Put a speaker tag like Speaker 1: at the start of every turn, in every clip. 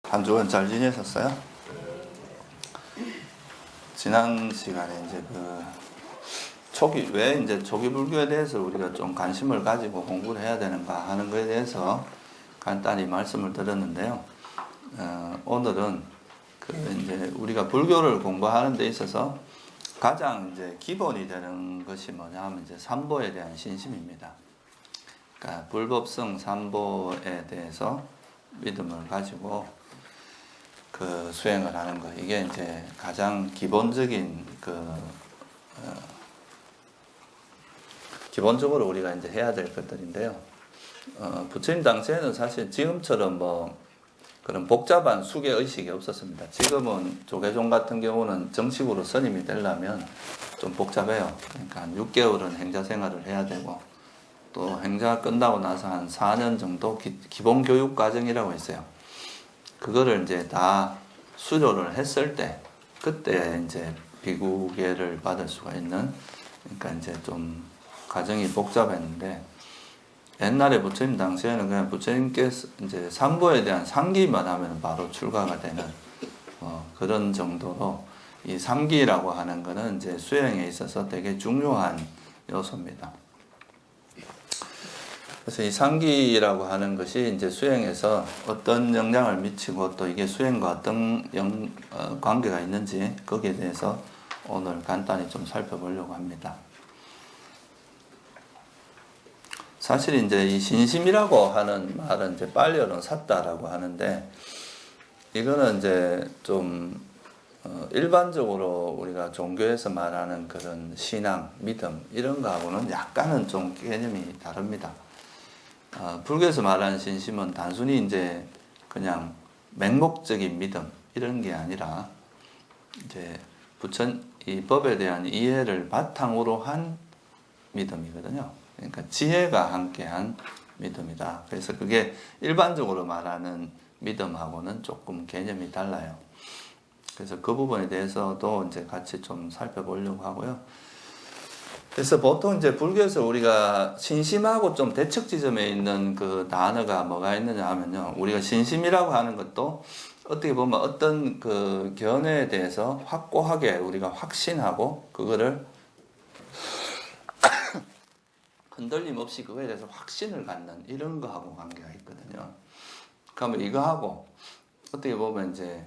Speaker 1: 한 주간 잘 지내셨어요? 지난 시간에 이제 왜 이제 초기 불교에 대해서 우리가 좀 관심을 가지고 공부를 해야 되는가 하는 것에 대해서 간단히 말씀을 드렸는데요. 오늘은 이제 우리가 불교를 공부하는 데 있어서 가장 이제 기본이 되는 것이 뭐냐 하면 이제 삼보에 대한 신심입니다. 그러니까 불법성 삼보에 대해서 믿음을 가지고 수행을 하는 것, 이게 이제 가장 기본적인 기본적으로 우리가 이제 해야 될 것들인데요. 부처님 당시에는 사실 지금처럼 그런 복잡한 수계 의식이 없었습니다. 지금은 조계종 같은 경우는 정식으로 스님이 되려면 좀 복잡해요. 그러니까 한 6개월은 행자 생활을 해야 되고, 또 행자 끝나고 나서 한 4년 정도 기본 교육 과정이라고 있어요. 그거를 이제 다 수료를 했을 때, 그때 이제 비구계를 받을 수가 있는, 그러니까 이제 좀 과정이 복잡했는데, 옛날에 부처님 당시에는 그냥 부처님께서 이제 삼보에 대한 상기만 하면 바로 출가가 되는 그런 정도로, 이 삼기라고 하는 거는 이제 수행에 있어서 되게 중요한 요소입니다. 그래서 이 상기라고 하는 것이 이제 수행에서 어떤 영향을 미치고, 또 이게 수행과 어떤 관계가 있는지, 거기에 대해서 오늘 간단히 좀 살펴보려고 합니다. 사실 이제 이 신심이라고 하는 말은 이제 빨리어는 샀다라고 하는데, 이거는 이제 좀 일반적으로 우리가 종교에서 말하는 그런 신앙, 믿음 이런 거하고는 약간은 좀 개념이 다릅니다. 불교에서 말하는 신심은 단순히 이제 그냥 맹목적인 믿음 이런 게 아니라, 이제 이 법에 대한 이해를 바탕으로 한 믿음이거든요. 그러니까 지혜가 함께한 믿음이다. 그래서 그게 일반적으로 말하는 믿음하고는 조금 개념이 달라요. 그래서 그 부분에 대해서도 이제 같이 좀 살펴보려고 하고요. 그래서 보통 이제 불교에서 우리가 신심하고 좀 대척 지점에 있는 그 단어가 뭐가 있느냐 하면요. 우리가 신심이라고 하는 것도 어떻게 보면 어떤 그 견해에 대해서 확고하게 우리가 확신하고, 그거를 흔들림 없이 그거에 대해서 확신을 갖는 이런 거하고 관계가 있거든요. 그러면 이거하고 어떻게 보면 이제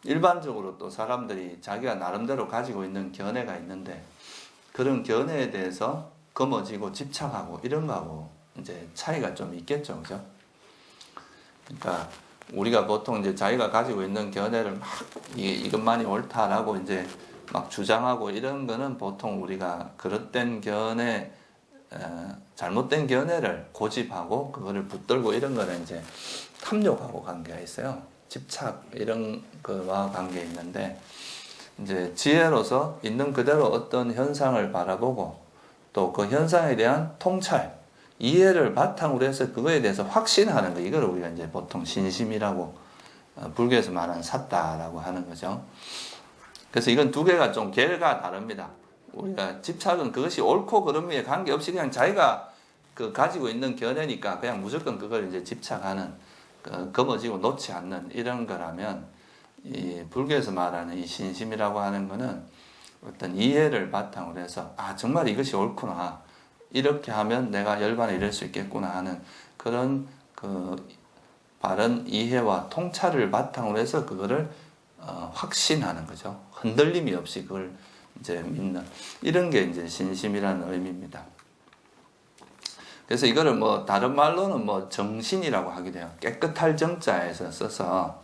Speaker 1: 일반적으로 또 사람들이 자기가 나름대로 가지고 있는 견해가 있는데, 그런 견해에 대해서 거머쥐고 집착하고 이런 거하고 이제 차이가 좀 있겠죠, 그죠? 그러니까 우리가 보통 이제 자기가 가지고 있는 견해를 막 이것만이 옳다라고 이제 막 주장하고 이런 거는 보통 우리가 그릇된 견해, 잘못된 견해를 고집하고 그거를 붙들고 이런 거는 이제 탐욕하고 관계가 있어요. 집착 이런 거와 관계 있는데, 이제 지혜로서 있는 그대로 어떤 현상을 바라보고, 또 그 현상에 대한 통찰, 이해를 바탕으로 해서 그거에 대해서 확신하는 거, 이걸 우리가 이제 보통 신심이라고 불교에서 말하는 삿다라고 하는 거죠. 그래서 이건 두 개가 좀 결과 다릅니다. 우리가 집착은 그것이 옳고 그름에 관계없이 그냥 자기가 가지고 있는 견해니까 그냥 무조건 그걸 이제 집착하는, 거머쥐고 놓지 않는 이런 거라면, 이 불교에서 말하는 이 신심이라고 하는 거는 어떤 이해를 바탕으로 해서 정말 이것이 옳구나, 이렇게 하면 내가 열반에 이를 수 있겠구나 하는 그런 바른 이해와 통찰을 바탕으로 해서 그거를 확신하는 거죠. 흔들림이 없이 그걸 이제 믿는, 이런 게 이제 신심이라는 의미입니다. 그래서 이거를 다른 말로는 정신이라고 하기도 해요. 깨끗할 정자에서 써서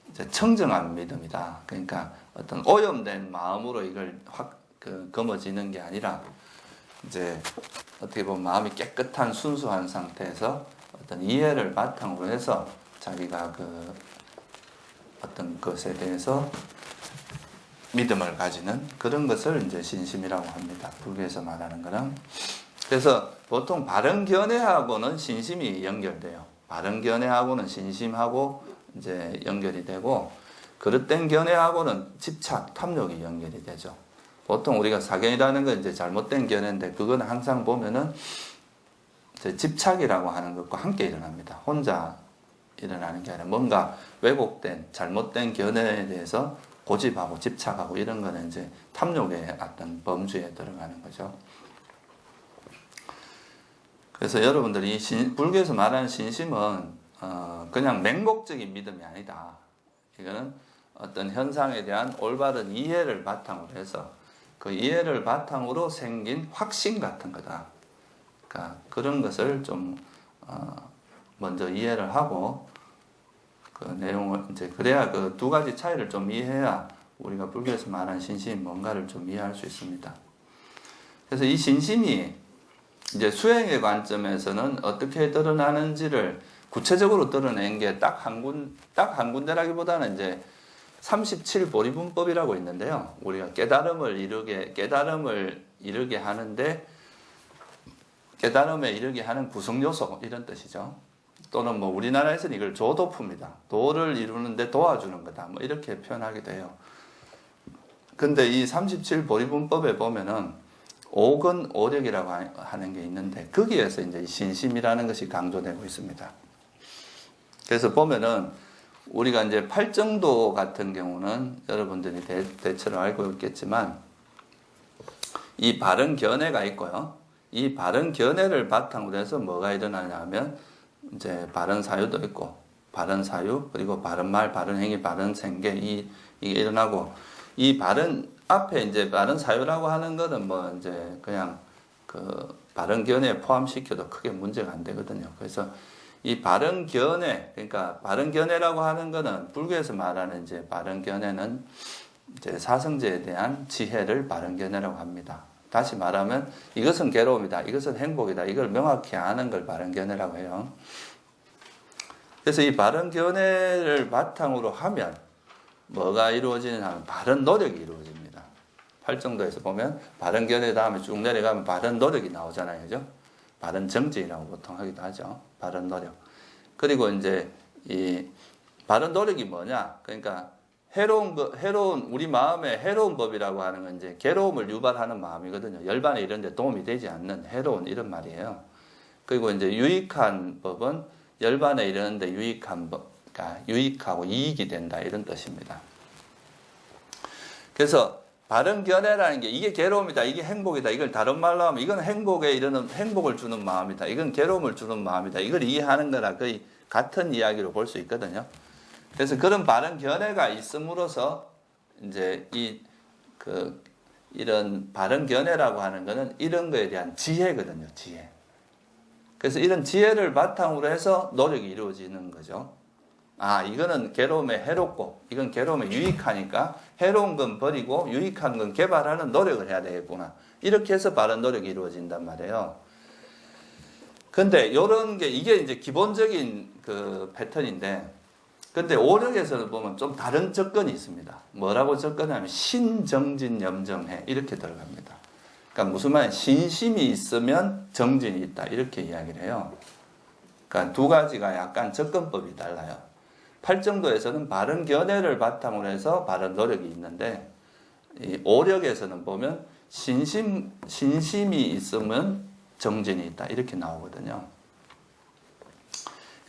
Speaker 1: 이제 청정한 믿음이다. 그러니까 어떤 오염된 마음으로 이걸 거머쥐는 게 아니라, 이제 어떻게 보면 마음이 깨끗한 순수한 상태에서 어떤 이해를 바탕으로 해서 자기가 어떤 것에 대해서 믿음을 가지는 그런 것을 이제 신심이라고 합니다. 불교에서 말하는 거는. 그래서 보통 바른 견해하고는 신심이 연결돼요. 바른 견해하고는 신심하고 이제 연결이 되고, 그릇된 견해하고는 집착, 탐욕이 연결이 되죠. 보통 우리가 사견이라는 건 이제 잘못된 견해인데, 그건 항상 보면은 집착이라고 하는 것과 함께 일어납니다. 혼자 일어나는 게 아니라 뭔가 왜곡된 잘못된 견해에 대해서 고집하고 집착하고 이런 거는 이제 탐욕의 어떤 범주에 들어가는 거죠. 그래서 여러분들이 불교에서 말하는 신심은 그냥 맹목적인 믿음이 아니다. 이거는 어떤 현상에 대한 올바른 이해를 바탕으로 해서 그 이해를 바탕으로 생긴 확신 같은 거다. 그러니까 그런 것을 좀 먼저 이해를 하고 그 내용을 이제 그래야 그 두 가지 차이를 좀 이해해야 우리가 불교에서 말하는 신심이 뭔가를 좀 이해할 수 있습니다. 그래서 이 신심이 이제 수행의 관점에서는 어떻게 드러나는지를 구체적으로 드러낸 게 딱 한 군데라기보다는 이제 37보리분법이라고 있는데요. 우리가 깨달음을 이루게 하는데 깨달음에 이르게 하는 구성 요소 이런 뜻이죠. 또는 뭐 우리나라에서는 이걸 조도품이다. 도를 이루는데 도와주는 거다. 뭐 이렇게 표현하게 돼요. 근데 이 37보리분법에 보면은 오근 오력이라고 하는 게 있는데 거기에서 이제 신심이라는 것이 강조되고 있습니다. 그래서 보면은 우리가 이제 팔정도 같은 경우는 여러분들이 대체로 알고 있겠지만 이 바른 견해가 있고요. 이 바른 견해를 바탕으로 해서 뭐가 일어나냐면 이제 바른 사유도 있고 바른 사유 그리고 바른 말, 바른 행위, 바른 생계 이게 일어나고 이 바른 앞에 이제 바른 사유라고 하는 거는 뭐 이제 그냥 그 바른 견해에 포함시켜도 크게 문제가 안 되거든요. 그래서 이 바른 견해, 그러니까 바른 견해라고 하는 거는 불교에서 말하는 이제 바른 견해는 이제 사성제에 대한 지혜를 바른 견해라고 합니다. 다시 말하면 이것은 괴로움이다, 이것은 행복이다, 이걸 명확히 아는 걸 바른 견해라고 해요. 그래서 이 바른 견해를 바탕으로 하면 뭐가 이루어지느냐 하면 바른 노력이 이루어집니다. 팔정도에서 보면 바른 견해 다음에 쭉 내려가면 바른 노력이 나오잖아요. 그죠? 바른 정진이라고 보통 하기도 하죠. 바른 노력. 그리고 이제 이 바른 노력이 뭐냐? 그러니까 해로운 우리 마음에 해로운 법이라고 하는 건 이제 괴로움을 유발하는 마음이거든요. 열반에 이런 데 도움이 되지 않는 해로운 이런 말이에요. 그리고 이제 유익한 법은 열반에 이르는데 유익한 법, 그러니까 유익하고 이익이 된다 이런 뜻입니다. 그래서 바른 견해라는 게 이게 괴로움이다, 이게 행복이다, 이걸 다른 말로 하면 이건 행복에 이르는 행복을 주는 마음이다, 이건 괴로움을 주는 마음이다, 이걸 이해하는 거나 거의 같은 이야기로 볼 수 있거든요. 그래서 그런 바른 견해가 있음으로써 이제 이런 바른 견해라고 하는 거는 이런 거에 대한 지혜거든요, 지혜. 그래서 이런 지혜를 바탕으로 해서 노력이 이루어지는 거죠. 아, 이거는 괴로움에 해롭고 이건 괴로움에 유익하니까 해로운 건 버리고 유익한 건 개발하는 노력을 해야 되겠구나. 이렇게 해서 바른 노력이 이루어진단 말이에요. 근데 이런 게 이게 이제 기본적인 그 패턴인데, 근데 오력에서는 보면 좀 다른 접근이 있습니다. 뭐라고 접근하면 신정진 염정해 이렇게 들어갑니다. 그러니까 무슨 말이냐, 신심이 있으면 정진이 있다 이렇게 이야기를 해요. 그러니까 두 가지가 약간 접근법이 달라요. 팔정도에서는 바른 견해를 바탕으로 해서 바른 노력이 있는데, 이 오력에서는 보면 신심이 있으면 정진이 있다 이렇게 나오거든요.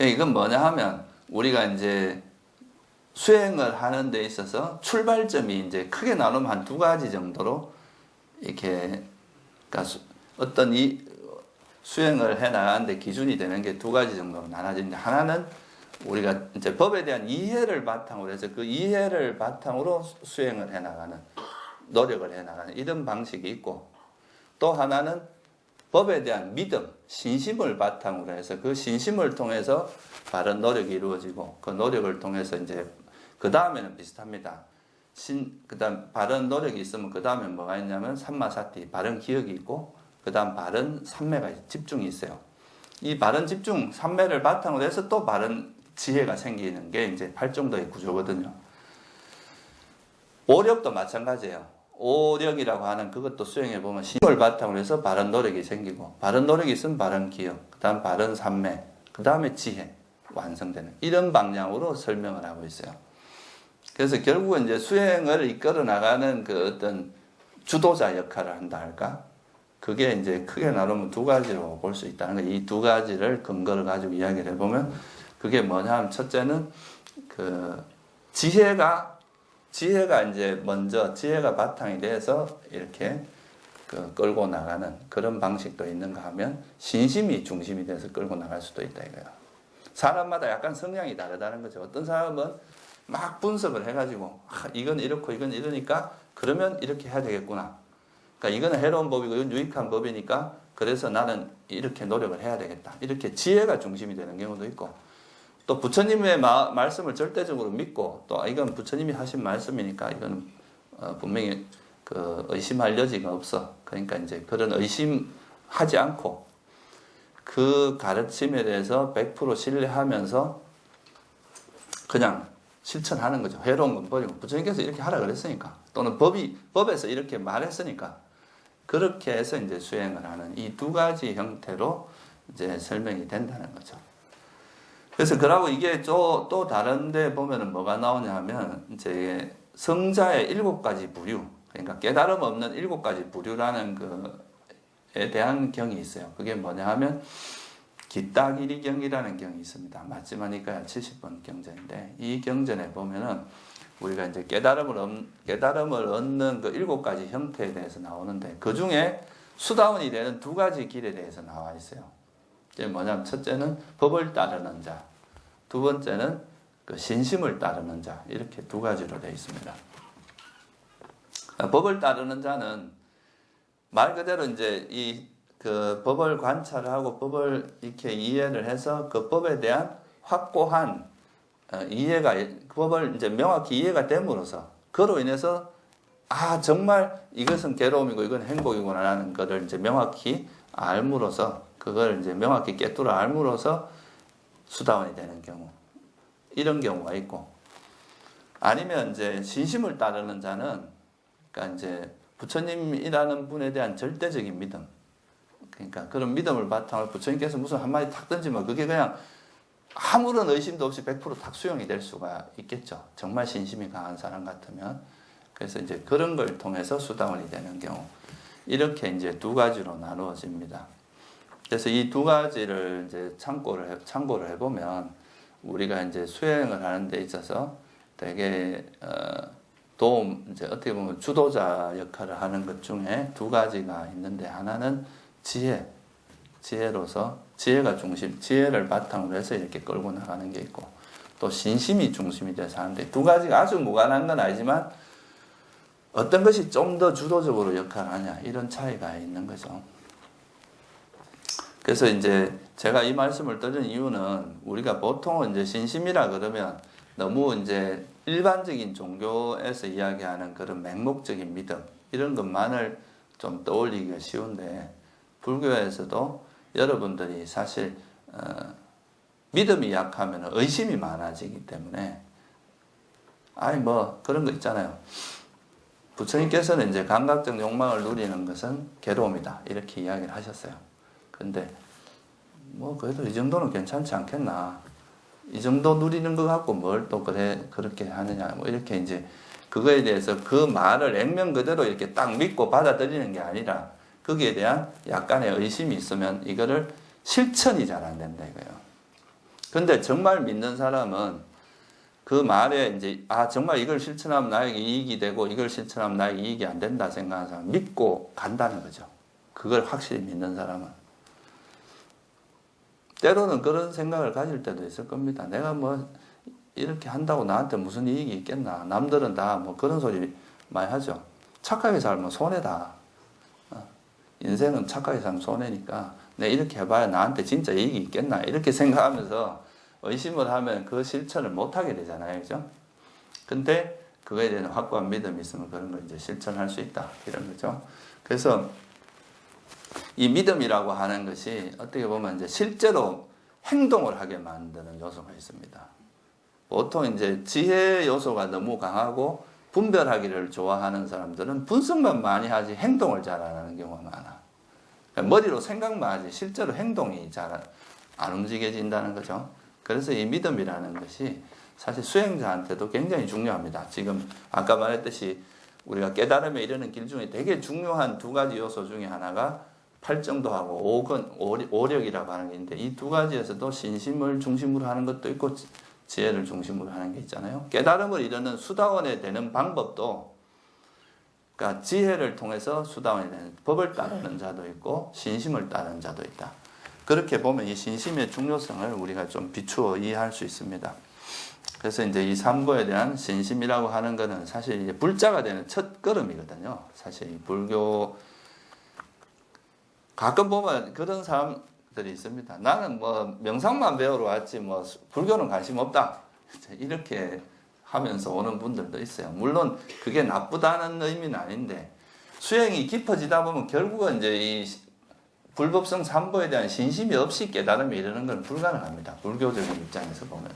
Speaker 1: 이건 뭐냐 하면 우리가 이제 수행을 하는 데 있어서 출발점이 이제 크게 나누면 한 두 가지 정도로 이렇게, 그러니까 어떤 이 수행을 해 나가는데 기준이 되는 게 두 가지 정도로 나눠지는데, 하나는 우리가 이제 법에 대한 이해를 바탕으로 해서 그 이해를 바탕으로 수행을 해 나가는, 노력을 해 나가는 이런 방식이 있고, 또 하나는 법에 대한 믿음, 신심을 바탕으로 해서 그 신심을 통해서 바른 노력이 이루어지고, 그 노력을 통해서 이제 그 다음에는 비슷합니다. 그다음 바른 노력이 있으면 그 다음에 뭐가 있냐면 삼마사티, 바른 기억이 있고, 그 다음 바른 삼매가 집중이 있어요. 이 바른 집중, 삼매를 바탕으로 해서 또 바른 지혜가 생기는 게 이제 팔정도의 구조거든요. 오력도 마찬가지예요. 오력이라고 하는 그것도 수행해 보면 신심을 바탕으로 해서 바른 노력이 생기고, 바른 노력이 있으면 바른 기억, 그 다음 바른 삼매, 그 다음에 지혜 완성되는 이런 방향으로 설명을 하고 있어요. 그래서 결국은 이제 수행을 이끌어 나가는 그 어떤 주도자 역할을 한다 할까? 그게 이제 크게 나누면 두 가지로 볼 수 있다는 거예요. 이 두 가지를 근거를 가지고 이야기를 해보면 그게 뭐냐면 첫째는 그 지혜가 이제 먼저 지혜가 바탕이 돼서 이렇게 그 끌고 나가는 그런 방식도 있는가 하면 신심이 중심이 돼서 끌고 나갈 수도 있다 이거예요. 사람마다 약간 성향이 다르다는 거죠. 어떤 사람은 막 분석을 해가지고 이건 이렇고 이건 이러니까 그러면 이렇게 해야 되겠구나. 그러니까 이거는 해로운 법이고 이건 유익한 법이니까 그래서 나는 이렇게 노력을 해야 되겠다. 이렇게 지혜가 중심이 되는 경우도 있고 또 부처님의 말씀을 절대적으로 믿고 또 이건 부처님이 하신 말씀이니까 이건 분명히 그 의심할 여지가 없어. 그러니까 이제 그런 의심하지 않고 그 가르침에 대해서 100% 신뢰하면서 그냥 실천하는 거죠. 해로운 건 버리고 부처님께서 이렇게 하라 그랬으니까 또는 법에서 이렇게 말했으니까 그렇게 해서 이제 수행을 하는 이 두 가지 형태로 이제 설명이 된다는 거죠. 그래서 그러고 이게 또 다른데 보면은 뭐가 나오냐 하면 이제 성자의 7가지 부류, 그러니까 깨달음 없는 7가지 부류라는 그에 대한 경이 있어요. 그게 뭐냐 하면 기따기리경이라는 경이 있습니다. 맞지마니까 70번 경전인데 이 경전에 보면은 우리가 이제 깨달음을 얻는 그 7가지 형태에 대해서 나오는데 그 중에 수다원이 되는 2가지 길에 대해서 나와 있어요. 이게 뭐냐면 첫째는 법을 따르는 자, 두 번째는 그 신심을 따르는 자 이렇게 2가지로 되어 있습니다. 법을 따르는 자는 말 그대로 이제 그 법을 관찰하고 법을 이렇게 이해를 해서 그 법에 대한 확고한 이해가 법을 이제 명확히 이해가 됨으로써 그로 인해서 정말 이것은 괴로움이고 이건 행복이구나라는 것을 이제 명확히 알므로써 그걸 이제 명확히 깨뚫어 알므로써 수다원이 되는 경우 이런 경우가 있고 아니면 이제 신심을 따르는 자는 그러니까 이제 부처님이라는 분에 대한 절대적인 믿음 그러니까 그런 믿음을 바탕으로 부처님께서 무슨 한마디 탁 던지면 그게 그냥 아무런 의심도 없이 100%탁 수용이 될 수가 있겠죠. 정말 신심이 강한 사람 같으면. 그래서 이제 그런 걸 통해서 수다원이 되는 경우. 이렇게 이제 2가지로 나누어집니다. 그래서 이 2가지를 이제 참고를 해보면 우리가 이제 수행을 하는 데 있어서 되게 이제 어떻게 보면 주도자 역할을 하는 것 중에 2가지가 있는데 하나는 지혜로서 지혜가 중심, 지혜를 바탕으로 해서 이렇게 끌고 나가는 게 있고 또 신심이 중심이 돼서 하는데 2가지가 아주 무관한 건 아니지만 어떤 것이 좀 더 주도적으로 역할을 하냐 이런 차이가 있는 거죠. 그래서 이제 제가 이 말씀을 드린 이유는 우리가 보통은 이제 신심이라 그러면 너무 이제 일반적인 종교에서 이야기하는 그런 맹목적인 믿음 이런 것만을 좀 떠올리기가 쉬운데 불교에서도 여러분들이 사실 믿음이 약하면 의심이 많아지기 때문에 뭐 그런 거 있잖아요. 부처님께서는 이제 감각적 욕망을 누리는 것은 괴로움이다 이렇게 이야기를 하셨어요. 근데 뭐 그래도 이 정도는 괜찮지 않겠나 이 정도 누리는 것 갖고 뭘 또 그렇게 하느냐 뭐 이렇게 이제 그거에 대해서 그 말을 액면 그대로 이렇게 딱 믿고 받아들이는 게 아니라 거기에 대한 약간의 의심이 있으면 이거를 실천이 잘 안 된다 이거예요. 근데 정말 믿는 사람은 그 말에 이제 정말 이걸 실천하면 나에게 이익이 되고 이걸 실천하면 나에게 이익이 안 된다 생각하는 사람 믿고 간다는 거죠. 그걸 확실히 믿는 사람은. 때로는 그런 생각을 가질 때도 있을 겁니다. 내가 뭐 이렇게 한다고 나한테 무슨 이익이 있겠나. 남들은 다 뭐 그런 소리 많이 하죠. 착하게 살면 손해다. 인생은 착하게 살면 손해니까 내가 이렇게 해봐야 나한테 진짜 이익이 있겠나 이렇게 생각하면서 의심을 하면 그 실천을 못하게 되잖아요. 그죠? 근데 그거에 대한 확고한 믿음이 있으면 그런 걸 이제 실천할 수 있다 이런 거죠. 그래서 이 믿음이라고 하는 것이 어떻게 보면 이제 실제로 행동을 하게 만드는 요소가 있습니다. 보통 이제 지혜 요소가 너무 강하고 분별하기를 좋아하는 사람들은 분석만 많이 하지 행동을 잘 안 하는 경우가 많아. 그러니까 머리로 생각만 하지 실제로 행동이 잘 안 움직여진다는 거죠. 그래서 이 믿음이라는 것이 사실 수행자한테도 굉장히 중요합니다. 지금 아까 말했듯이 우리가 깨달음에 이르는 길 중에 되게 중요한 2가지 요소 중에 하나가 팔정도하고 오력이라고 하는 게 있는데 이 두 가지에서도 신심을 중심으로 하는 것도 있고 지혜를 중심으로 하는 게 있잖아요. 깨달음을 이루는 수다원에 되는 방법도 그러니까 지혜를 통해서 수다원이 되는 법을 따르는 자도 있고 신심을 따르는 자도 있다. 그렇게 보면 이 신심의 중요성을 우리가 좀 비추어 이해할 수 있습니다. 그래서 이제 이 삼보에 대한 신심이라고 하는 것은 사실 이제 불자가 되는 첫 걸음이거든요. 사실 이 불교 가끔 보면 그런 사람들이 있습니다. 나는 뭐 명상만 배우러 왔지 뭐 불교는 관심 없다. 이렇게 하면서 오는 분들도 있어요. 물론 그게 나쁘다는 의미는 아닌데 수행이 깊어지다 보면 결국은 이제 이 불법성 삼보에 대한 신심이 없이 깨달음에 이르는 건 불가능합니다. 불교적인 입장에서 보면은.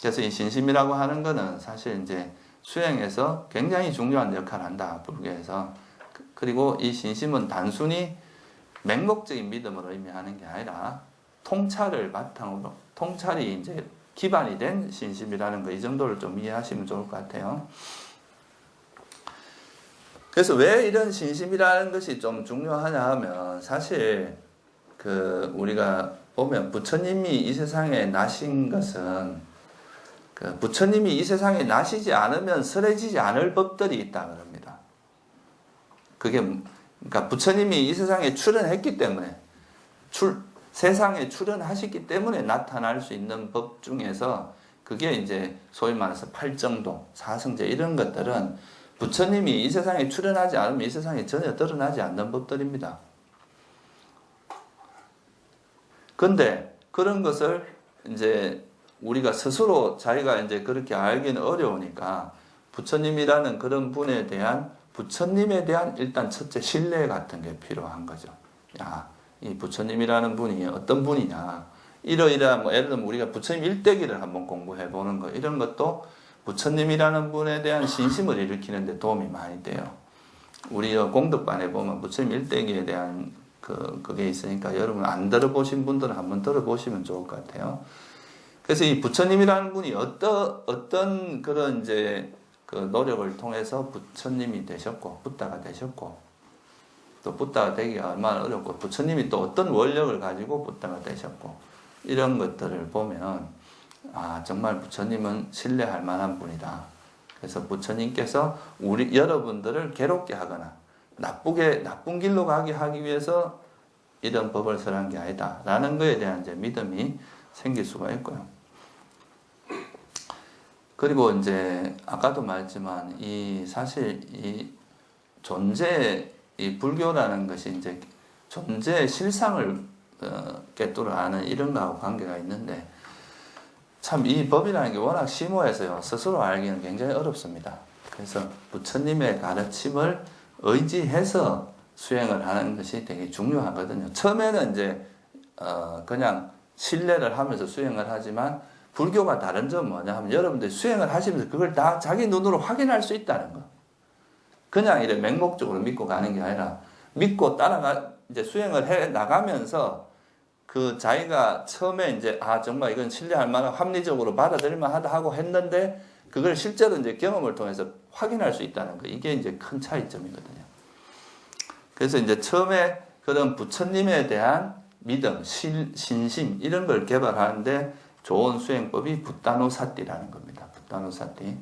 Speaker 1: 그래서 이 신심이라고 하는 거는 사실 이제 수행에서 굉장히 중요한 역할을 한다. 불교에서. 그리고 이 신심은 단순히 맹목적인 믿음을 의미하는 게 아니라 통찰을 바탕으로 통찰이 이제 기반이 된 신심이라는 거 이 정도를 좀 이해하시면 좋을 것 같아요. 그래서 왜 이런 신심이라는 것이 좀 중요하냐 하면 사실 그 우리가 보면 부처님이 이 세상에 나신 것은 그 부처님이 이 세상에 나시지 않으면 설해지지 않을 법들이 있다 그럽니다. 그게 그러니까 부처님이 이 세상에 출현했기 때문에 세상에 출현하셨기 때문에 나타날 수 있는 법 중에서 그게 이제 소위 말해서 팔정도, 사성제 이런 것들은 부처님이 이 세상에 출현하지 않으면 이 세상에 전혀 드러나지 않는 법들입니다. 근데 그런 것을 이제 우리가 스스로 자기가 이제 그렇게 알기는 어려우니까 부처님이라는 그런 분에 대한 부처님에 대한 일단 첫째 신뢰 같은 게 필요한 거죠. 야, 이 부처님이라는 분이 어떤 분이냐. 이러이러한 뭐 예를 들면 우리가 부처님 일대기를 한번 공부해 보는 거 이런 것도 부처님이라는 분에 대한 신심을 일으키는 데 도움이 많이 돼요. 우리 공덕반에 보면 부처님 일대기에 대한 그게 있으니까 여러분 안 들어보신 분들은 한번 들어보시면 좋을 것 같아요. 그래서 이 부처님이라는 분이 어떤 그런 이제 그 노력을 통해서 부처님이 되셨고 붓다가 되셨고 또 붓다가 되기가 얼마나 어렵고 부처님이 또 어떤 원력을 가지고 붓다가 되셨고 이런 것들을 보면 아 정말 부처님은 신뢰할 만한 분이다. 그래서 부처님께서 여러분들을 괴롭게 하거나 나쁜 길로 가게 하기 위해서 이런 법을 설한 게 아니다 라는 것에 대한 이제 믿음이 생길 수가 있고요. 그리고 이제 아까도 말했지만 사실 이 불교라는 것이 이제 존재의 실상을 깨뚫어 아는 이런 거하고 관계가 있는데 참 이 법이라는 게 워낙 심오해서요 스스로 알기는 굉장히 어렵습니다. 그래서 부처님의 가르침을 의지해서 수행을 하는 것이 되게 중요하거든요. 처음에는 이제 그냥 신뢰를 하면서 수행을 하지만 불교가 다른 점은 뭐냐 하면 여러분들이 수행을 하시면서 그걸 다 자기 눈으로 확인할 수 있다는 거. 그냥 이래 맹목적으로 믿고 가는 게 아니라 믿고 이제 수행을 해 나가면서 그 자기가 처음에 이제 정말 이건 신뢰할 만한 합리적으로 받아들일 만하다 하고 했는데 그걸 실제로 이제 경험을 통해서 확인할 수 있다는 거. 이게 이제 큰 차이점이거든요. 그래서 이제 처음에 그런 부처님에 대한 믿음, 신심 이런 걸 개발하는데 좋은 수행법이 붓다노사띠라는 겁니다. 붓다노사띠.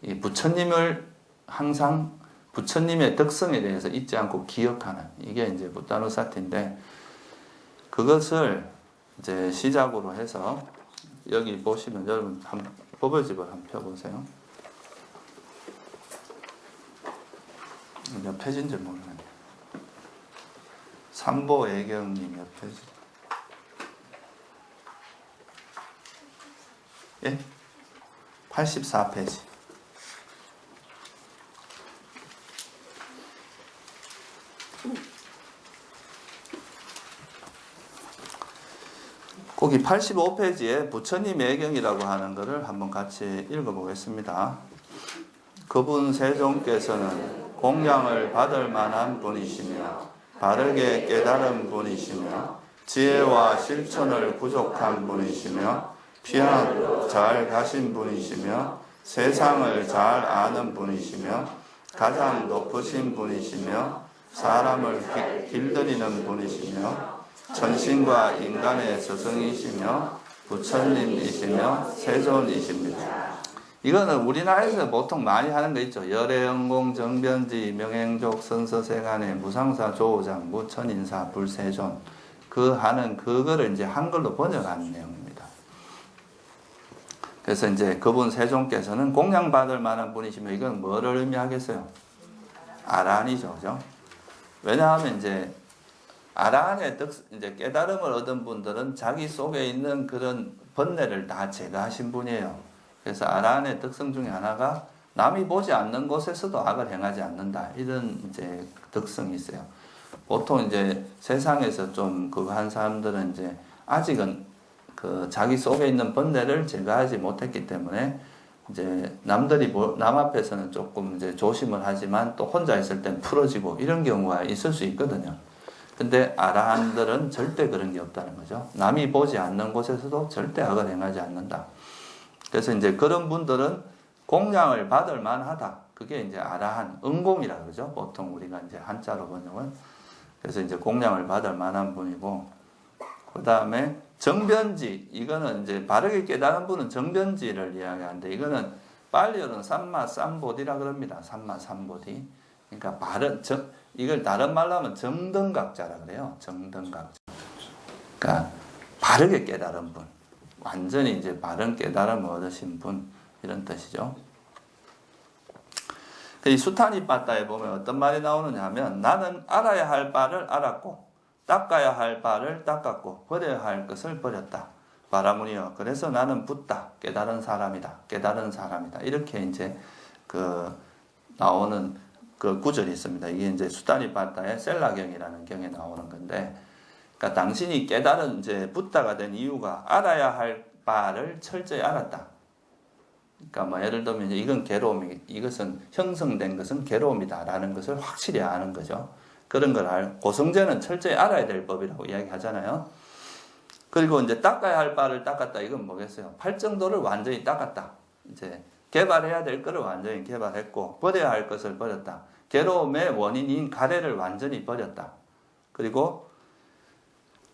Speaker 1: 이 부처님을 항상 부처님의 덕성에 대해서 잊지 않고 기억하는 이게 이제 붓다노사띠인데 그것을 이제 시작으로 해서 여기 보시면 여러분 법을집을 한번 펴보세요. 몇 페이지인지 모르겠네요. 삼보애경이 몇 페이지? 예? 84페이지. 거기 85페이지에 부처님 애경이라고 하는 것을 한번 같이 읽어보겠습니다. 그분 세종께서는 공양을 받을 만한 분이시며 바르게 깨달은 분이시며 지혜와 실천을 부족한 분이시며 피한 잘 가신 분이시며 세상을 잘 아는 분이시며 가장 높으신 분이시며 사람을 길들이는 분이시며 천신과 인간의 스승이시며 부처님이시며 세존이십니다. 이거는 우리나라에서 보통 많이 하는 거 있죠. 열애영공 정변지 명행족 선서세간의 무상사 조오장 무천인사 불세존 그 하는 그거를 이제 한글로 번역하는 내용입니다. 그래서 이제 그분 세존께서는 공양받을 만한 분이시면 이건 뭐를 의미하겠어요? 아라한이죠, 그죠? 왜냐하면 이제 아라한의 이제 깨달음을 얻은 분들은 자기 속에 있는 그런 번뇌를 다 제거하신 분이에요. 그래서 아라한의 특성 중에 하나가 남이 보지 않는 곳에서도 악을 행하지 않는다. 이런 이제 특성이 있어요. 보통 이제 세상에서 좀 그거 한 사람들은 이제 아직은 그 자기 속에 있는 번뇌를 제거하지 못했기 때문에 이제 남들이 남 앞에서는 조금 이제 조심을 하지만 또 혼자 있을 땐 풀어지고 이런 경우가 있을 수 있거든요. 근데 아라한들은 절대 그런 게 없다는 거죠. 남이 보지 않는 곳에서도 절대 악을 행하지 않는다. 그래서 이제 그런 분들은 공양을 받을 만하다. 그게 이제 아라한, 응공이라 그러죠. 보통 우리가 이제 한자로 번역은. 그래서 이제 공양을 받을 만한 분이고, 그 다음에 정변지, 이거는 이제 바르게 깨달은 분은 정변지를 이야기하는데, 이거는 빨리어는 삼마 삼보디라 그럽니다. 삼마 삼보디. 그러니까 이걸 다른 말로 하면 정등각자라 그래요. 정등각자. 그러니까 바르게 깨달은 분. 완전히 이제 바른 깨달음을 얻으신 분, 이런 뜻이죠. 이 수타니빠따에 보면 어떤 말이 나오느냐 하면 나는 알아야 할 바를 알았고 닦아야 할 바를 닦았고 버려야 할 것을 버렸다. 바라무니여 그래서 나는 붓다. 깨달은 사람이다. 깨달은 사람이다. 이렇게 이제 그 나오는 그 구절이 있습니다. 이게 이제 수타니빠따의 셀라경이라는 경에 나오는 건데, 그러니까 당신이 깨달은 이제 붓다가 된 이유가 알아야 할 바를 철저히 알았다. 그러니까 뭐 예를 들면 이건 괴로움이, 이것은 형성된 것은 괴로움이다라는 것을 확실히 아는 거죠. 그런 걸 고성제는 철저히 알아야 될 법이라고 이야기하잖아요. 그리고 이제 닦아야 할 바를 닦았다. 이건 뭐겠어요? 팔정도를 완전히 닦았다. 이제 개발해야 될 것을 완전히 개발했고 버려야 할 것을 버렸다. 괴로움의 원인인 가래를 완전히 버렸다. 그리고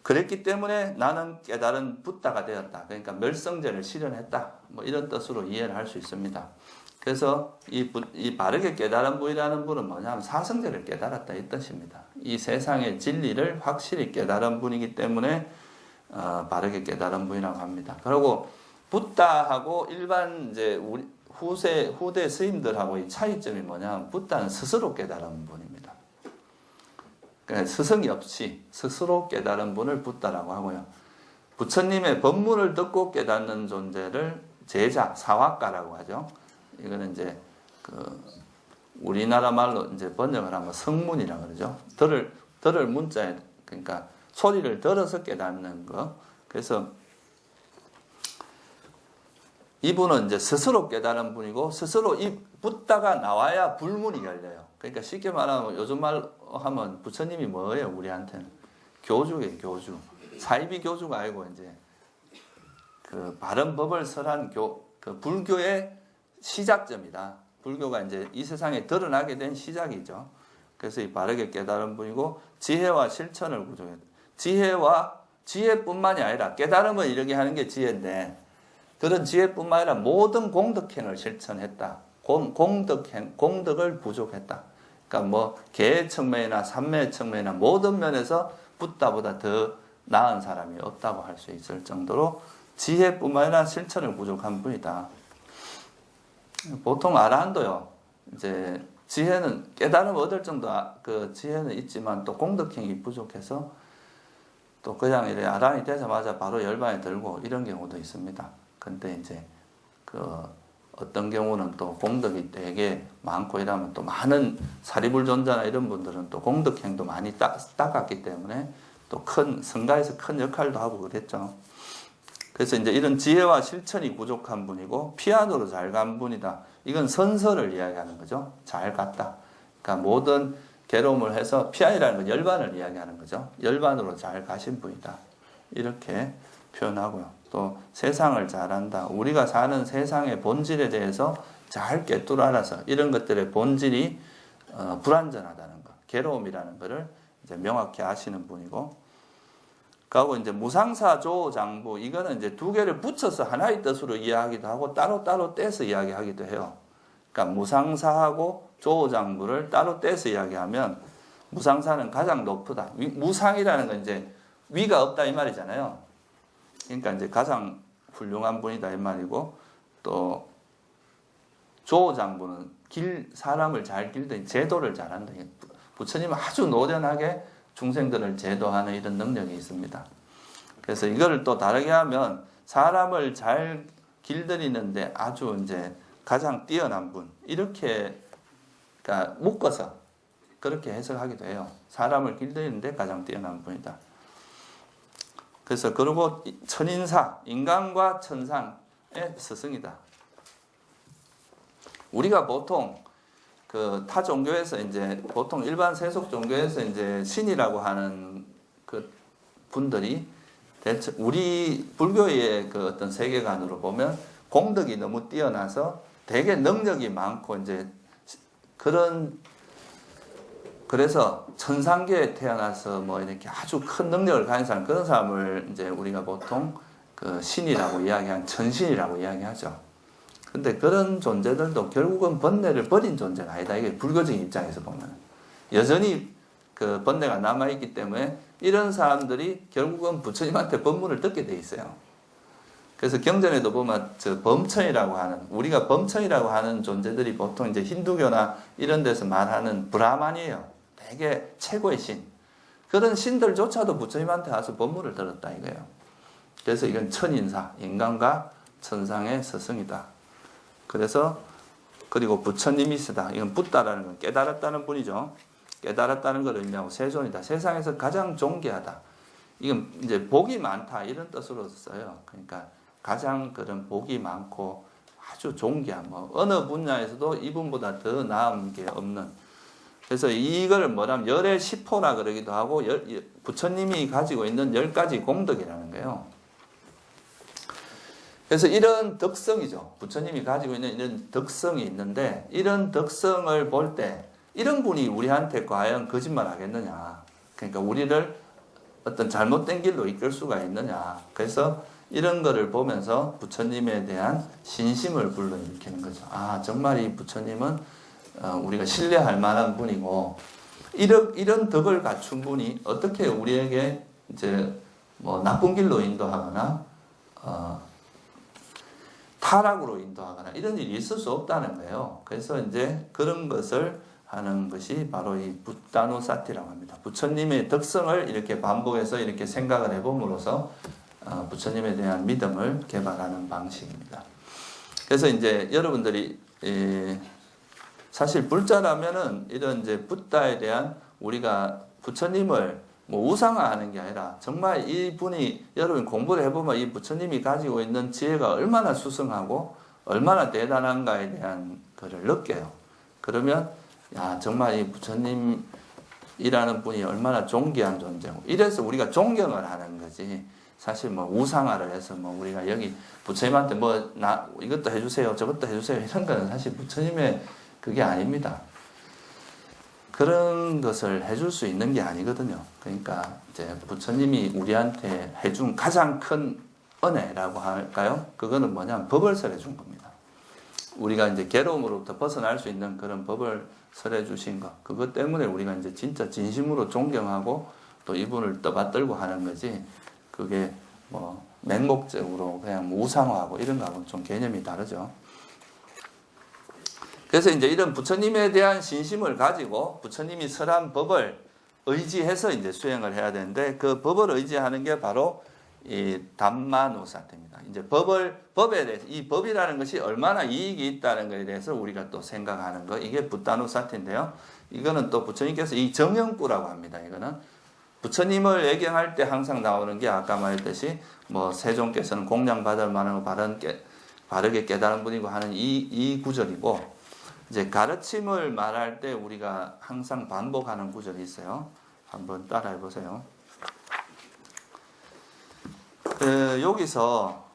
Speaker 1: 그랬기 때문에 나는 깨달은 붓다가 되었다. 그러니까 멸성제를 실현했다. 뭐 이런 뜻으로 이해를 할 수 있습니다. 그래서 이 바르게 깨달은 분이라는 분은 뭐냐면 사성제를 깨달았다 이 뜻입니다. 이 세상의 진리를 확실히 깨달은 분이기 때문에 바르게 깨달은 분이라고 합니다. 그리고 붓다하고 일반 이제 우리 후대 스님들하고의 차이점이 뭐냐면 붓다는 스스로 깨달은 분입니다. 그러니까 스승이 없이 스스로 깨달은 분을 붓다라고 하고요. 부처님의 법문을 듣고 깨닫는 존재를 제자, 사화가라고 하죠. 이거는 이제 우리나라 말로 이제 번역을 하면 성문이라고 그러죠. 들을 문자에, 그러니까 소리를 들어서 깨닫는 거. 그래서 이분은 이제 스스로 깨달은 분이고, 스스로 이 붓다가 나와야 불문이 열려요. 그러니까 쉽게 말하면 요즘 말 하면 부처님이 뭐예요? 우리한테는 교주예요, 교주. 사이비 교주가 아니고 이제 그 바른 법을 설한 그 불교의 시작점이다. 불교가 이제 이 세상에 드러나게 된 시작이죠. 그래서 이 바르게 깨달은 분이고 지혜와 실천을 구조해. 지혜뿐만이 아니라 깨달음을 이르게 하는 게 지혜인데, 그런 지혜뿐만 아니라 모든 공덕행을 실천했다. 공덕을 부족했다. 그러니까 뭐 계의 측면이나 삼매의 측면이나 모든 면에서 붓다보다 더 나은 사람이 없다고 할 수 있을 정도로 지혜뿐만 아니라 실천을 부족한 분이다. 보통 아라한도요, 이제 지혜는 깨달음 얻을 정도 그 지혜는 있지만 또 공덕행이 부족해서 또 그냥 이래 아라한이 되자마자 바로 열반에 들고 이런 경우도 있습니다. 근데 이제 어떤 경우는 또 공덕이 되게 많고 이러면 또 많은 사리불존자나 이런 분들은 또 공덕행도 많이 닦았기 때문에 또 성가에서 큰 역할도 하고 그랬죠. 그래서 이제 이런 지혜와 실천이 부족한 분이고 피아노로 잘 간 분이다. 이건 선서를 이야기하는 거죠. 잘 갔다. 그러니까 모든 괴로움을 해서 피아노라는 건 열반을 이야기하는 거죠. 열반으로 잘 가신 분이다. 이렇게 표현하고요. 또 세상을 잘 안다. 우리가 사는 세상의 본질에 대해서 잘 꿰뚫어 알아서 이런 것들의 본질이 불완전하다는 것, 괴로움이라는 것을 이제 명확히 아시는 분이고, 그리고 이제 무상사 조장부, 이거는 이제 두 개를 붙여서 하나의 뜻으로 이해하기도 하고 따로따로 떼서 이야기하기도 해요. 그러니까 무상사하고 조장부를 따로 떼서 이야기하면, 무상사는 가장 높다. 무상이라는 건 이제 위가 없다 이 말이잖아요. 그러니까 이제 가장 훌륭한 분이다 이 말이고, 또 조장부는 사람을 잘 길든 제도를 잘한다. 부처님은 아주 노련하게 중생들을 제도하는 이런 능력이 있습니다. 그래서 이거를 또 다르게 하면 사람을 잘 길들이는데 아주 이제 가장 뛰어난 분, 이렇게 그러니까 묶어서 그렇게 해석하기도 해요. 사람을 길들이는데 가장 뛰어난 분이다. 그래서 그리고 천인사, 인간과 천상의 스승이다. 우리가 보통 그 타 종교에서 이제 보통 일반 세속 종교에서 이제 신이라고 하는 그 분들이 대체 우리 불교의 그 어떤 세계관으로 보면 공덕이 너무 뛰어나서 되게 능력이 많고 이제 그래서 천상계에 태어나서 뭐 이렇게 아주 큰 능력을 가진 사람, 그런 사람을 이제 우리가 보통 그 신이라고 이야기한 천신이라고 이야기하죠. 근데 그런 존재들도 결국은 번뇌를 버린 존재가 아니다. 이게 불교적인 입장에서 보면 여전히 그 번뇌가 남아있기 때문에 이런 사람들이 결국은 부처님한테 법문을 듣게 돼 있어요. 그래서 경전에도 보면 저 범천이라고 하는, 우리가 범천이라고 하는 존재들이 보통 이제 힌두교나 이런 데서 말하는 브라만이에요. 되게 최고의 신. 그런 신들조차도 부처님한테 와서 법문을 들었다 이거예요. 그래서 이건 천인사, 인간과 천상의 스승이다. 그래서 그리고 부처님이시다. 이건 붓다라는 건 깨달았다는 분이죠. 깨달았다는 걸 의미하고 세존이다. 세상에서 가장 존귀하다. 이건 이제 복이 많다 이런 뜻으로 써요. 그러니까 가장 그런 복이 많고 아주 존귀한, 뭐 어느 분야에서도 이분보다 더 나은 게 없는. 그래서 이걸 뭐라면 열의 시포라 그러기도 하고 부처님이 가지고 있는 10가지 공덕이라는 거예요. 그래서 이런 덕성이죠. 부처님이 가지고 있는 이런 덕성이 있는데, 이런 덕성을 볼 때 이런 분이 우리한테 과연 거짓말 하겠느냐. 그러니까 우리를 어떤 잘못된 길로 이끌 수가 있느냐. 그래서 이런 거를 보면서 부처님에 대한 신심을 불러일으키는 거죠. 아, 정말 이 부처님은 우리가 신뢰할 만한 분이고, 이런 덕을 갖춘 분이 어떻게 우리에게 이제 뭐 나쁜 길로 인도하거나 타락으로 인도하거나 이런 일이 있을 수 없다는 거예요. 그래서 이제 그런 것을 하는 것이 바로 이 붓다누사티라고 합니다. 부처님의 덕성을 이렇게 반복해서 이렇게 생각을 해봄으로써 부처님에 대한 믿음을 개발하는 방식입니다. 그래서 이제 여러분들이 사실 불자라면은 이런 이제 붓다에 대한 우리가 부처님을 뭐 우상화하는 게 아니라 정말 이 분이 여러분 공부를 해보면 이 부처님이 가지고 있는 지혜가 얼마나 수승하고 얼마나 대단한가에 대한 것을 느껴요. 그러면 야, 정말 이 부처님이라는 분이 얼마나 존귀한 존재고, 이래서 우리가 존경을 하는 거지. 사실 뭐 우상화를 해서 뭐 우리가 여기 부처님한테 뭐 이것도 해주세요 저것도 해주세요 이런 거는 사실 부처님의 그게 아닙니다. 그런 것을 해줄 수 있는 게 아니거든요. 그러니까 이제 부처님이 우리한테 해준 가장 큰 은혜라고 할까요? 그거는 뭐냐면 법을 설해 준 겁니다. 우리가 이제 괴로움으로부터 벗어날 수 있는 그런 법을 설해 주신 것. 그것 때문에 우리가 이제 진짜 진심으로 존경하고 또 이분을 떠받들고 하는 거지. 그게 뭐 맹목적으로 그냥 우상화하고 이런 거하고는 좀 개념이 다르죠. 그래서 이제 이런 부처님에 대한 신심을 가지고 부처님이 설한 법을 의지해서 이제 수행을 해야 되는데, 그 법을 의지하는 게 바로 이 담마누사티입니다. 이제 법에 대해서, 이 법이라는 것이 얼마나 이익이 있다는 것에 대해서 우리가 또 생각하는 거, 이게 붓다누사티인데요. 이거는 또 부처님께서 이 정형구라고 합니다. 이거는 부처님을 예경할 때 항상 나오는 게 아까 말했듯이 뭐 세종께서는 공양받을 만한 바르게 깨달은 분이고 하는 이 구절이고, 이제 가르침을 말할 때 우리가 항상 반복하는 구절이 있어요. 한번 따라해 보세요. 여기서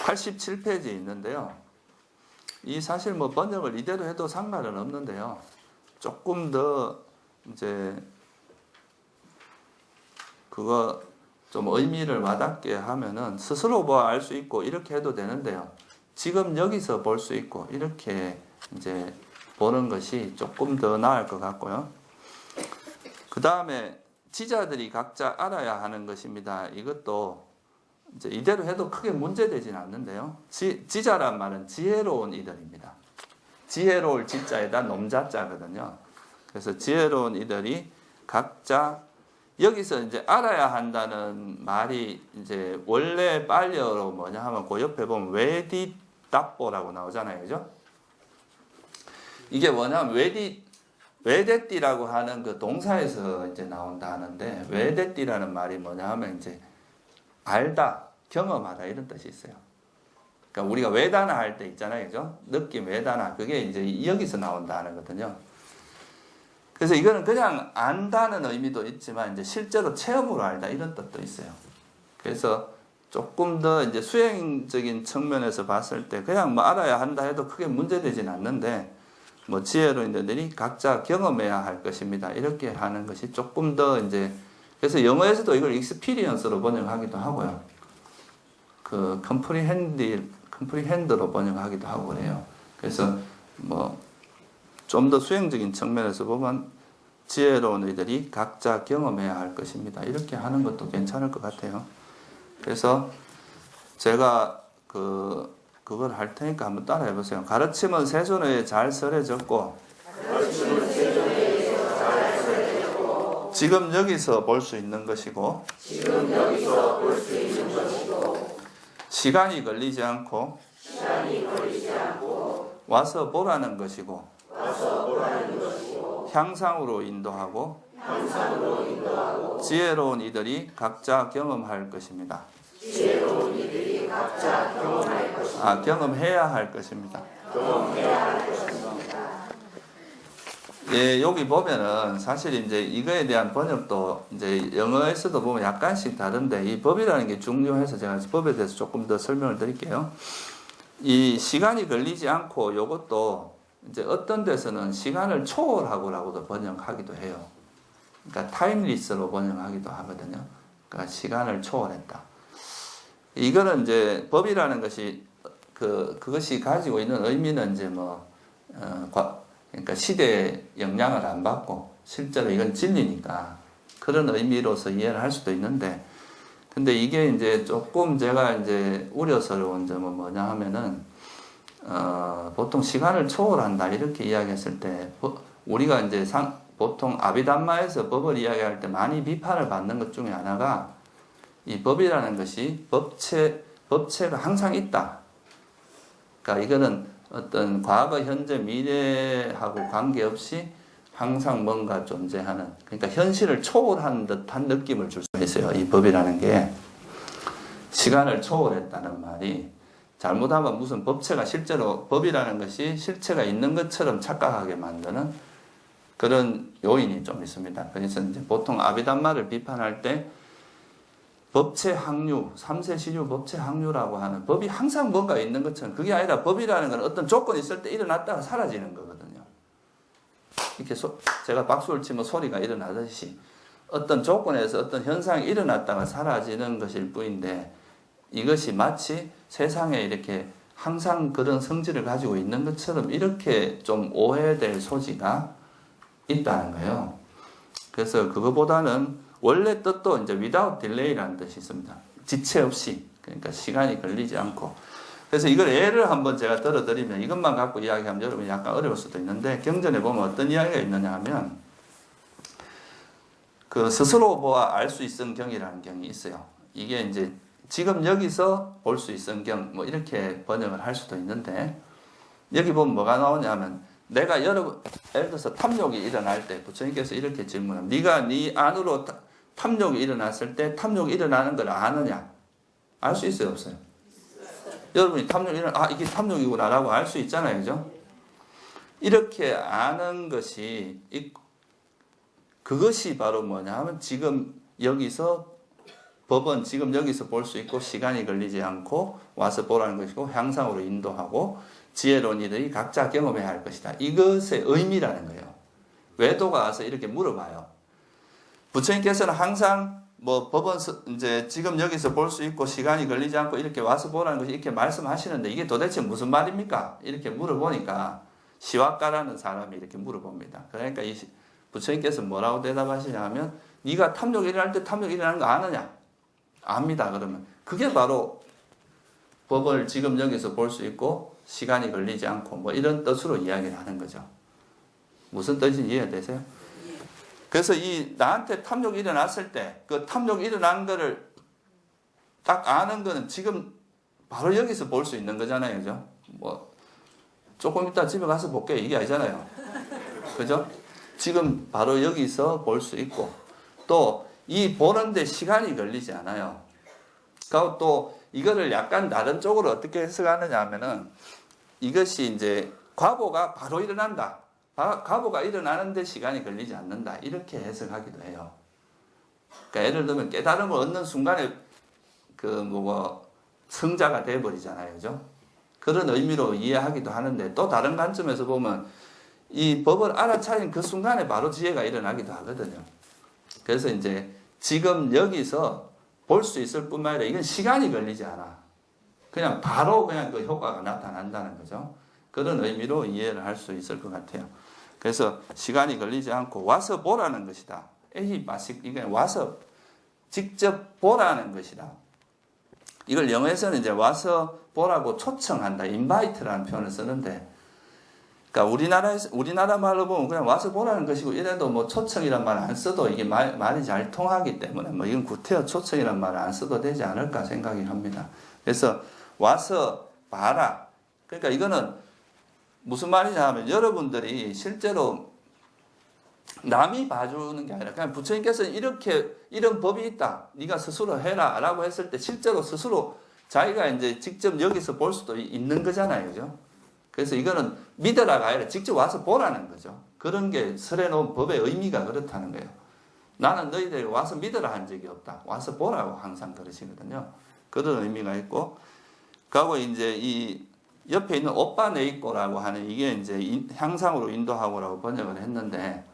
Speaker 1: 87페이지에 있는데요. 이 사실 뭐 번역을 이대로 해도 상관은 없는데요. 조금 더 이제 그거 좀 의미를 와닿게 하면은 스스로 뭐 알 수 있고 이렇게 해도 되는데요. 지금 여기서 볼 수 있고 이렇게 이제 보는 것이 조금 더 나을 것 같고요. 그 다음에 지자들이 각자 알아야 하는 것입니다. 이것도 이제 이대로 해도 크게 문제되진 않는데요. 지자란 말은 지혜로운 이들입니다. 지혜로울 지자에다 놈자자거든요. 그래서 지혜로운 이들이 각자 여기서 이제 알아야 한다는 말이 이제 원래 빨려로 뭐냐 하면 그 옆에 보면 외디답보라고 나오잖아요. 그죠? 이게 뭐냐면 외대띠라고 하는 그 동사에서 이제 나온다 하는데, 외대띠라는 말이 뭐냐 하면 이제 알다, 경험하다 이런 뜻이 있어요. 그러니까 우리가 외다나 할 때 있잖아요. 그죠? 느낌 외다나. 그게 이제 여기서 나온다 하는 거거든요. 그래서 이거는 그냥 안다는 의미도 있지만 이제 실제로 체험으로 알다 이런 뜻도 있어요. 그래서 조금 더 이제 수행적인 측면에서 봤을 때 그냥 뭐 알아야 한다 해도 크게 문제되진 않는데, 뭐 지혜로인들이 각자 경험해야 할 것입니다. 이렇게 하는 것이 조금 더 이제, 그래서 영어에서도 이걸 experience로 번역하기도 하고요. 그 comprehend로 번역하기도 하고 그래요. 그래서 뭐 좀 더 수행적인 측면에서 보면 지혜로운 이들이 각자 경험해야 할 것입니다. 이렇게 하는 것도 괜찮을 것 같아요. 그래서 제가 그걸 할 테니까 한번 따라해 보세요. 가르침은 세존에 잘 설해졌고, 지금 여기서 볼 수 있는 것이고, 시간이 걸리지 않고, 와서 보라는 것이고, 향상으로 인도하고, 지혜로운 이들이 각자 경험할 것입니다. 경험해야 할 것입니다. 예, 여기 보면은 사실 이제 이거에 대한 번역도 이제 영어에서도 보면 약간씩 다른데, 이 법이라는 게 중요해서 제가 법에 대해서 조금 더 설명을 드릴게요. 이 시간이 걸리지 않고, 요것도 이제 어떤 데서는 시간을 초월하고라고도 번역하기도 해요. 그러니까 타임리스로 번역하기도 하거든요. 그러니까 시간을 초월했다. 이거는 이제 법이라는 것이 그것이 가지고 있는 의미는 이제 그러니까 시대의 영향을 안 받고 실제로 이건 진리니까 그런 의미로서 이해를 할 수도 있는데, 근데 이게 이제 조금 제가 이제 우려스러운 점은 뭐냐 하면은 보통 시간을 초월한다 이렇게 이야기했을 때, 우리가 이제 보통 아비담마에서 법을 이야기할 때 많이 비판을 받는 것 중에 하나가, 이 법이라는 것이 법체가 항상 있다. 그러니까 이거는 어떤 과거, 현재, 미래하고 관계없이 항상 뭔가 존재하는, 그러니까 현실을 초월한 듯한 느낌을 줄 수 있어요. 이 법이라는 게 시간을 초월했다는 말이, 잘못하면 무슨 법체가 실제로, 법이라는 것이 실체가 있는 것처럼 착각하게 만드는 그런 요인이 좀 있습니다. 그래서 이제 보통 아비담마를 비판할 때 법체 항류, 3세 시류 법체 항류라고 하는, 법이 항상 뭔가 있는 것처럼, 그게 아니라 법이라는 건 어떤 조건이 있을 때 일어났다가 사라지는 거거든요. 이렇게 제가 박수를 치면 소리가 일어나듯이 어떤 조건에서 어떤 현상이 일어났다가 사라지는 것일 뿐인데, 이것이 마치 세상에 이렇게 항상 그런 성질을 가지고 있는 것처럼 이렇게 좀 오해될 소지가 있다는 거예요. 그래서 그거보다는 원래 뜻도 이제 without delay라는 뜻이 있습니다. 지체 없이, 그러니까 시간이 걸리지 않고. 그래서 이걸 예를 한번 제가 들어드리면, 이것만 갖고 이야기하면 여러분이 약간 어려울 수도 있는데, 경전에 보면 어떤 이야기가 있느냐 하면, 그 스스로 보아 알 수 있은 경이라는 경이 있어요. 이게 이제 지금 여기서 볼 수 있은 경, 뭐 이렇게 번역을 할 수도 있는데, 여기 보면 뭐가 나오냐면, 내가 예를 들어서 탐욕이 일어날 때 부처님께서 이렇게 질문합니다. 네가 네 안으로 탐욕이 일어났을 때 탐욕이 일어나는 걸 아느냐? 알 수 있어요, 없어요? 여러분이 이게 탐욕이구나 라고 알 수 있잖아요, 그죠? 이렇게 아는 것이, 그것이 바로 뭐냐 하면 지금 여기서 법은 지금 여기서 볼 수 있고 시간이 걸리지 않고 와서 보라는 것이고 향상으로 인도하고 지혜로운이들이 각자 경험해야 할 것이다. 이것의 의미라는 거예요. 외도가 와서 이렇게 물어봐요. 부처님께서는 항상 뭐 법은 이제 지금 여기서 볼 수 있고 시간이 걸리지 않고 이렇게 와서 보라는 것이 이렇게 말씀하시는데 이게 도대체 무슨 말입니까? 이렇게 물어보니까 시와가라는 사람이 이렇게 물어봅니다. 그러니까 이 부처님께서 뭐라고 대답하시냐면 네가 탐욕이 일어날 때 탐욕이 일어나는 거 아느냐? 압니다. 그러면 그게 바로 법을 지금 여기서 볼 수 있고 시간이 걸리지 않고 뭐 이런 뜻으로 이야기를 하는 거죠. 무슨 뜻인지 이해되세요? 그래서 이 나한테 탐욕이 일어났을 때 그 탐욕이 일어난 거를 딱 아는 거는 지금 바로 여기서 볼 수 있는 거잖아요. 그죠? 뭐 조금 이따 집에 가서 볼게 이게 아니잖아요. 그죠? 지금 바로 여기서 볼 수 있고 또 이 보는데 시간이 걸리지 않아요. 그리고 또 이거를 약간 다른 쪽으로 어떻게 해석하느냐 하면은 이것이 이제 과보가 바로 일어난다. 과보가 일어나는데 시간이 걸리지 않는다. 이렇게 해석하기도 해요. 그러니까 예를 들면 깨달음을 얻는 순간에 성자가 돼버리잖아요. 그죠? 그런 의미로 이해하기도 하는데 또 다른 관점에서 보면 이 법을 알아차린 그 순간에 바로 지혜가 일어나기도 하거든요. 그래서 이제 지금 여기서 볼 수 있을 뿐만 아니라 이건 시간이 걸리지 않아. 그냥 바로 그냥 그 효과가 나타난다는 거죠. 그런 의미로 이해를 할 수 있을 것 같아요. 그래서 시간이 걸리지 않고 와서 보라는 것이다. 이게 와서 직접 보라는 것이다. 이걸 영어에서는 이제 와서 보라고 초청한다. invite라는 표현을 쓰는데, 그러니까 우리나라 말로 보면 그냥 와서 보라는 것이고 이래도 뭐 초청이란 말 안 써도 이게 말이 잘 통하기 때문에 뭐 이건 구태여 초청이란 말을 안 써도 되지 않을까 생각이 합니다. 그래서 와서 봐라. 그러니까 이거는 무슨 말이냐 하면 여러분들이 실제로 남이 봐주는 게 아니라 그냥 부처님께서는 이런 법이 있다. 네가 스스로 해라 라고 했을 때 실제로 스스로 자기가 이제 직접 여기서 볼 수도 있는 거잖아요. 그죠? 그래서 이거는 믿으라가 아니라 직접 와서 보라는 거죠. 그런 게 설해 놓은 법의 의미가 그렇다는 거예요. 나는 너희들이 와서 믿으라 한 적이 없다. 와서 보라고 항상 그러시거든요. 그런 의미가 있고, 그리고 이제 이 옆에 있는 오빠 네이꼬라고 하는 이게 이제 향상으로 인도하고라고 번역을 했는데,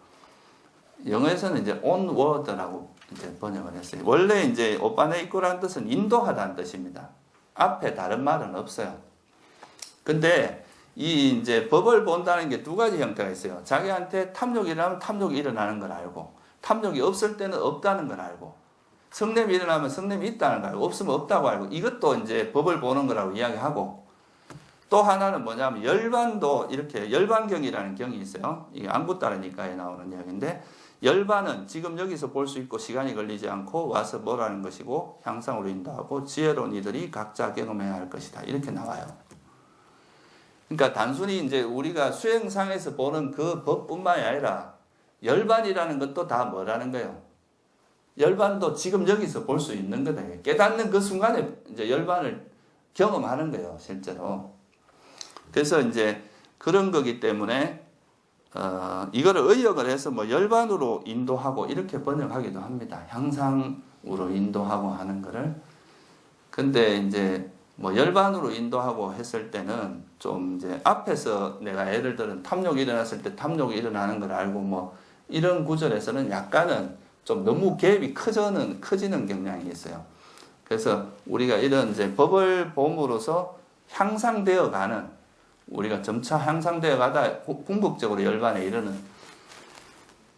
Speaker 1: 영어에서는 이제 onward라고 이제 번역을 했어요. 원래 이제 오빠 네이꼬라는 뜻은 인도하다는 뜻입니다. 앞에 다른 말은 없어요. 근데 이 이제 법을 본다는 게 두 가지 형태가 있어요. 자기한테 탐욕이 일어나면 탐욕이 일어나는 걸 알고, 탐욕이 없을 때는 없다는 걸 알고, 성냄이 일어나면 성냄이 있다는 걸 알고, 없으면 없다고 알고, 이것도 이제 법을 보는 거라고 이야기하고, 또 하나는 뭐냐면 열반도 이렇게 열반경이라는 경이 있어요. 이게 안구따르니까에 나오는 이야기인데, 열반은 지금 여기서 볼 수 있고 시간이 걸리지 않고 와서 뭐라는 것이고 향상으로 인도하고 지혜로운 이들이 각자 경험해야 할 것이다. 이렇게 나와요. 그러니까 단순히 이제 우리가 수행상에서 보는 그 법뿐만이 아니라 열반이라는 것도 다 뭐라는 거예요? 열반도 지금 여기서 볼 수 있는 거다. 깨닫는 그 순간에 이제 열반을 경험하는 거예요, 실제로. 그래서 이제 그런 거기 때문에 이거를 의역을 해서 뭐 열반으로 인도하고 이렇게 번역하기도 합니다. 향상으로 인도하고 하는 거를. 근데 이제 뭐 열반으로 인도하고 했을 때는 좀 이제 앞에서 내가 예를 들은 탐욕이 일어났을 때 탐욕이 일어나는 걸 알고 뭐 이런 구절에서는 약간은 좀 너무 갭이 커지는 경향이 있어요. 그래서 우리가 이런 이제 법을 봄으로써 향상되어 가는, 우리가 점차 향상되어 가다 궁극적으로 열반에 이르는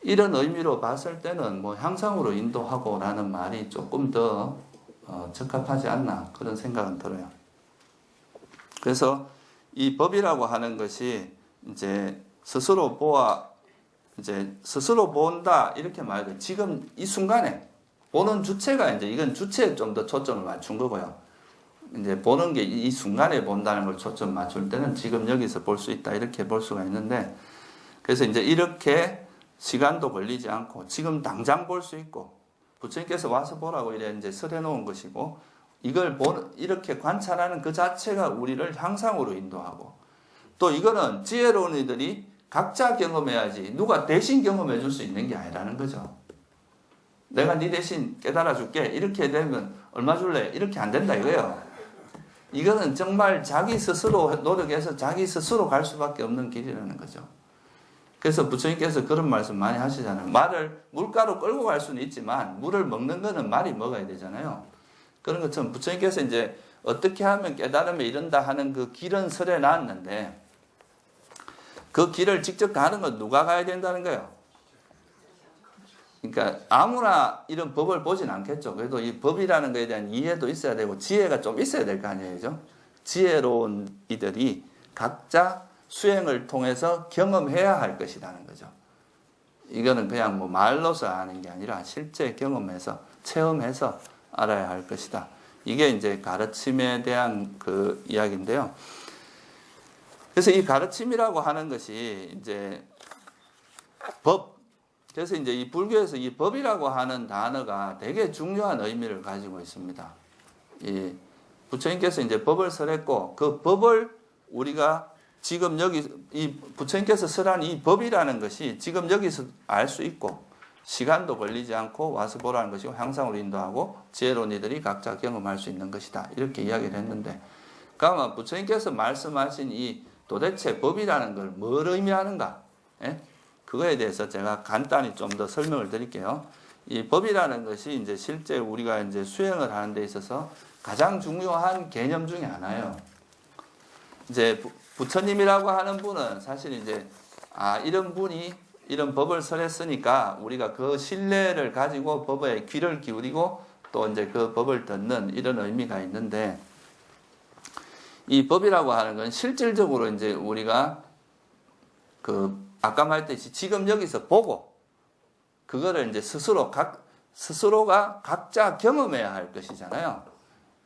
Speaker 1: 이런 의미로 봤을 때는 뭐 향상으로 인도하고 라는 말이 조금 더 적합하지 않나 그런 생각은 들어요. 그래서 이 법이라고 하는 것이 이제 스스로 본다 이렇게 말해도 지금 이 순간에 보는 주체가 이제 이건 주체에 좀 더 초점을 맞춘 거고요. 이제 보는 게 이 순간에 본다는 걸 초점 맞출 때는 지금 여기서 볼 수 있다 이렇게 볼 수가 있는데, 그래서 이제 이렇게 시간도 걸리지 않고 지금 당장 볼 수 있고 부처님께서 와서 보라고 이래 이제 설해 놓은 것이고, 이걸 이렇게 관찰하는 그 자체가 우리를 향상으로 인도하고, 또 이거는 지혜로운 이들이 각자 경험해야지 누가 대신 경험해 줄 수 있는 게 아니라는 거죠. 내가 네 대신 깨달아 줄게. 이렇게 되면 얼마 줄래? 이렇게 안 된다 이거예요. 이거는 정말 자기 스스로 노력해서 자기 스스로 갈 수밖에 없는 길이라는 거죠. 그래서 부처님께서 그런 말씀 많이 하시잖아요. 말을 물가로 끌고 갈 수는 있지만 물을 먹는 거는 말이 먹어야 되잖아요. 그런 것처럼 부처님께서 이제 어떻게 하면 깨달음에 이른다 하는 그 길은 설해 놨는데 그 길을 직접 가는 건 누가 가야 된다는 거예요. 그러니까 아무나 이런 법을 보진 않겠죠. 그래도 이 법이라는 것에 대한 이해도 있어야 되고 지혜가 좀 있어야 될 거 아니에요. 지혜로운 이들이 각자 수행을 통해서 경험해야 할 것이라는 거죠. 이거는 그냥 뭐 말로서 아는 게 아니라 실제 경험해서 체험해서 알아야 할 것이다. 이게 이제 가르침에 대한 그 이야기인데요. 그래서 이 가르침이라고 하는 것이 이제 법, 그래서 이제 이 불교에서 이 법이라고 하는 단어가 되게 중요한 의미를 가지고 있습니다. 이 부처님께서 이제 법을 설했고 그 법을 우리가 지금 여기 이 부처님께서 설한 이 법이라는 것이 지금 여기서 알 수 있고 시간도 걸리지 않고 와서 보라는 것이고 향상으로 인도하고 지혜로운 이들이 각자 경험할 수 있는 것이다. 이렇게 이야기를 했는데 그러면 부처님께서 말씀하신 이 도대체 법이라는 걸 뭘 의미하는가? 예? 그거에 대해서 제가 간단히 좀 더 설명을 드릴게요. 이 법이라는 것이 이제 실제 우리가 이제 수행을 하는 데 있어서 가장 중요한 개념 중에 하나예요. 이제 부처님이라고 하는 분은 사실 이제 이런 분이 이런 법을 설했으니까 우리가 그 신뢰를 가지고 법에 귀를 기울이고 또 이제 그 법을 듣는 이런 의미가 있는데 이 법이라고 하는 건 실질적으로 이제 우리가 그 아까 말했듯이 지금 여기서 보고 그거를 이제 스스로가 각자 경험해야 할 것이잖아요.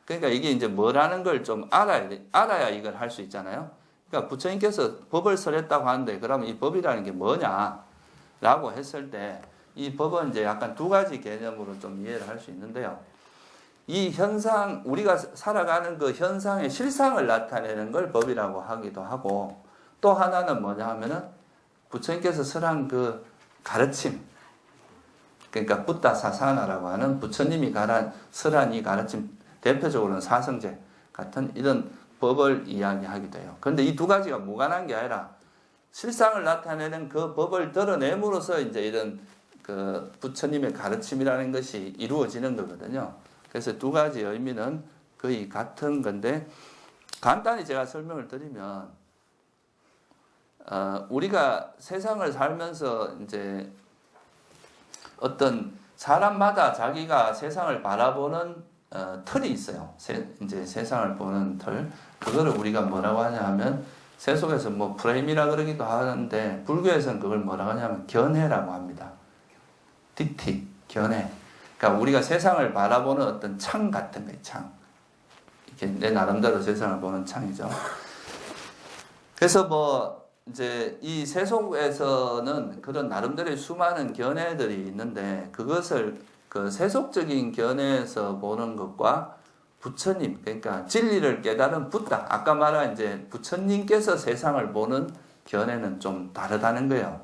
Speaker 1: 그러니까 이게 이제 뭐라는 걸 좀 알아야 이걸 할 수 있잖아요. 그러니까 부처님께서 법을 설했다고 하는데 그러면 이 법이라는 게 뭐냐라고 했을 때 이 법은 이제 약간 두 가지 개념으로 좀 이해를 할 수 있는데요. 이 현상, 우리가 살아가는 그 현상의 실상을 나타내는 걸 법이라고 하기도 하고 또 하나는 뭐냐 하면은 부처님께서 설한 그 가르침, 그러니까 붓다 사사나라고 하는 부처님이 설한 이 가르침, 대표적으로는 사성제 같은 이런 법을 이야기하기도 해요. 그런데 이 두 가지가 무관한 게 아니라 실상을 나타내는 그 법을 드러냄으로써 이제 이런 그 부처님의 가르침이라는 것이 이루어지는 거거든요. 그래서 두 가지 의미는 거의 같은 건데 간단히 제가 설명을 드리면 우리가 세상을 살면서 이제 어떤 사람마다 자기가 세상을 바라보는 틀이 있어요. 이제 세상을 보는 틀. 그거를 우리가 뭐라고 하냐 하면 세속에서 뭐 프레임이라 그러기도 하는데 불교에서는 그걸 뭐라고 하냐면 견해라고 합니다. 디티, 견해. 그러니까 우리가 세상을 바라보는 어떤 창 같은 거예요. 창. 이렇게 내 나름대로 세상을 보는 창이죠. 그래서 뭐 이제 이 세속에서는 그런 나름대로의 수많은 견해들이 있는데 그것을 그 세속적인 견해에서 보는 것과 부처님, 그러니까 진리를 깨달은 붓다, 아까 말한 이제 부처님께서 세상을 보는 견해는 좀 다르다는 거예요.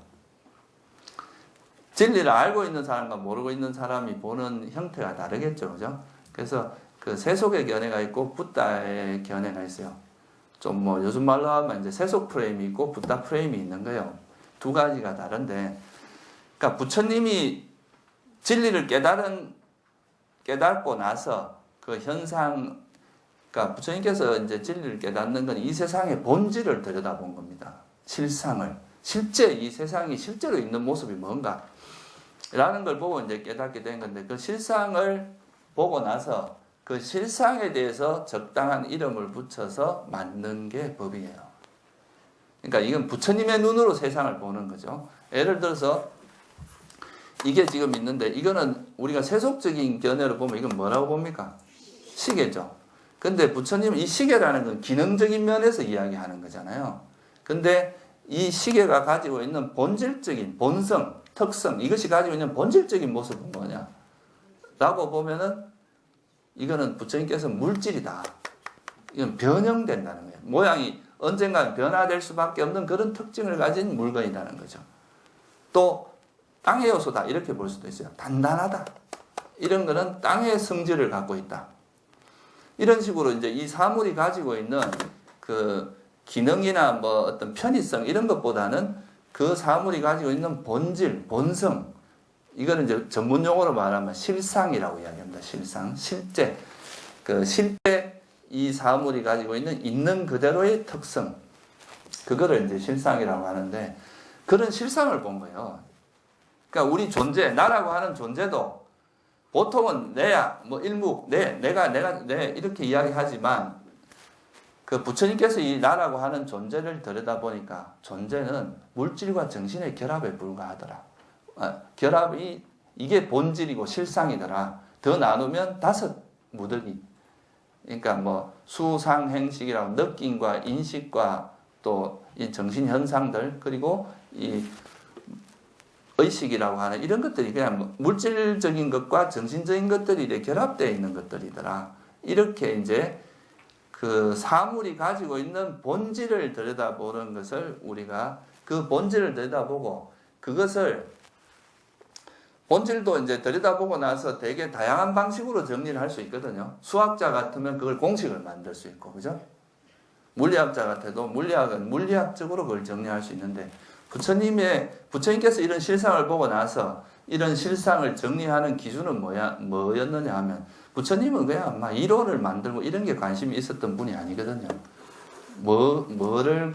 Speaker 1: 진리를 알고 있는 사람과 모르고 있는 사람이 보는 형태가 다르겠죠, 그죠? 그래서 그 세속의 견해가 있고 붓다의 견해가 있어요. 좀 뭐 요즘 말로 하면 이제 세속 프레임이 있고 붓다 프레임이 있는 거예요. 두 가지가 다른데, 그러니까 부처님이 진리를 깨닫고 나서 그 현상, 그러니까 부처님께서 이제 진리를 깨닫는 건 이 세상의 본질을 들여다본 겁니다. 실상을. 실제 이 세상이 실제로 있는 모습이 뭔가 라는 걸 보고 이제 깨닫게 된 건데 그 실상을 보고 나서 그 실상에 대해서 적당한 이름을 붙여서 만든 게 법이에요. 그러니까 이건 부처님의 눈으로 세상을 보는 거죠. 예를 들어서 이게 지금 있는데 이거는 우리가 세속적인 견해로 보면 이건 뭐라고 봅니까? 시계죠. 근데 부처님은 이 시계라는 건 기능적인 면에서 이야기하는 거잖아요. 근데 이 시계가 가지고 있는 본질적인 본성, 특성, 이것이 가지고 있는 본질적인 모습은 뭐냐? 라고 보면은 이거는 부처님께서 물질이다. 이건 변형된다는 거예요. 모양이 언젠가 변화될 수밖에 없는 그런 특징을 가진 물건이라는 거죠. 또 땅의 요소다 이렇게 볼 수도 있어요. 단단하다. 이런 거는 땅의 성질을 갖고 있다. 이런 식으로 이제 이 사물이 가지고 있는 그 기능이나 뭐 어떤 편의성 이런 것보다는 그 사물이 가지고 있는 본질, 본성, 이거는 이제 전문 용어로 말하면 실상이라고 이야기합니다. 실상, 실제. 그 실제 이 사물이 가지고 있는 그대로의 특성. 그거를 이제 실상이라고 하는데 그런 실상을 본 거예요. 그러니까 우리 존재, 나라고 하는 존재도 보통은 내야, 뭐 일묵, 내가 이렇게 이야기하지만 그 부처님께서 이 나라고 하는 존재를 들여다보니까 존재는 물질과 정신의 결합에 불과하더라. 결합이 이게 본질이고 실상이더라. 더 나누면 5 무더기. 그러니까 뭐 수상행식이라고 느낌과 인식과 또 이 정신 현상들 그리고 이 의식이라고 하는 이런 것들이 그냥 물질적인 것과 정신적인 것들이 이렇게 결합되어 있는 것들이더라. 이렇게 이제 그 사물이 가지고 있는 본질을 들여다보는 것을 우리가 그 본질을 들여다보고 그것을 본질도 이제 들여다보고 나서 되게 다양한 방식으로 정리를 할 수 있거든요. 수학자 같으면 그걸 공식을 만들 수 있고, 그죠? 물리학자 같아도 물리학은 물리학적으로 그걸 정리할 수 있는데 부처님께서 이런 실상을 보고 나서 이런 실상을 정리하는 기준은 뭐였느냐 하면 부처님은 그냥 막 이론을 만들고 이런 게 관심이 있었던 분이 아니거든요. 뭐를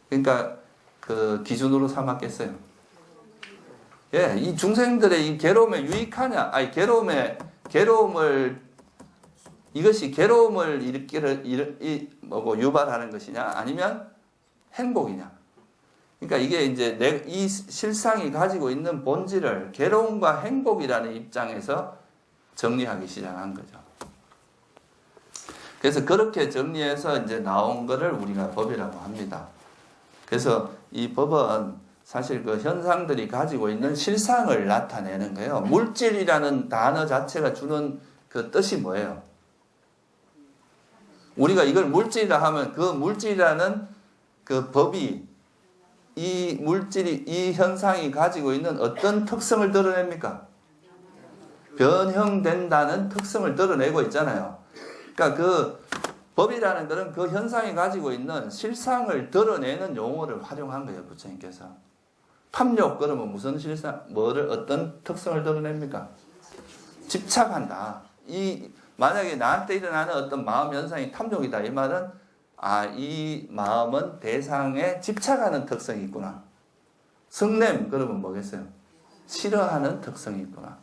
Speaker 1: 그러니까 그 기준으로 삼았겠어요. 예, 이 중생들의 이 괴로움에 유익하냐? 아니 이것이 괴로움을 유발하는 것이냐? 아니면 행복이냐? 그러니까 이게 이제 이 실상이 가지고 있는 본질을 괴로움과 행복이라는 입장에서 정리하기 시작한 거죠. 그래서 그렇게 정리해서 이제 나온 거를 우리가 법이라고 합니다. 그래서 이 법은 사실 그 현상들이 가지고 있는 실상을 나타내는 거예요. 물질이라는 단어 자체가 주는 그 뜻이 뭐예요? 우리가 이걸 물질이라 하면 그 물질이라는 그 법이 이 현상이 가지고 있는 어떤 특성을 드러냅니까? 변형된다는 특성을 드러내고 있잖아요. 그러니까 그 법이라는 것은 그 현상이 가지고 있는 실상을 드러내는 용어를 활용한 거예요, 부처님께서. 탐욕, 그러면 무슨 실상, 어떤 특성을 드러냅니까? 집착한다. 만약에 나한테 일어나는 어떤 마음 현상이 탐욕이다. 이 말은, 이 마음은 대상에 집착하는 특성이 있구나. 성냄, 그러면 뭐겠어요? 싫어하는 특성이 있구나.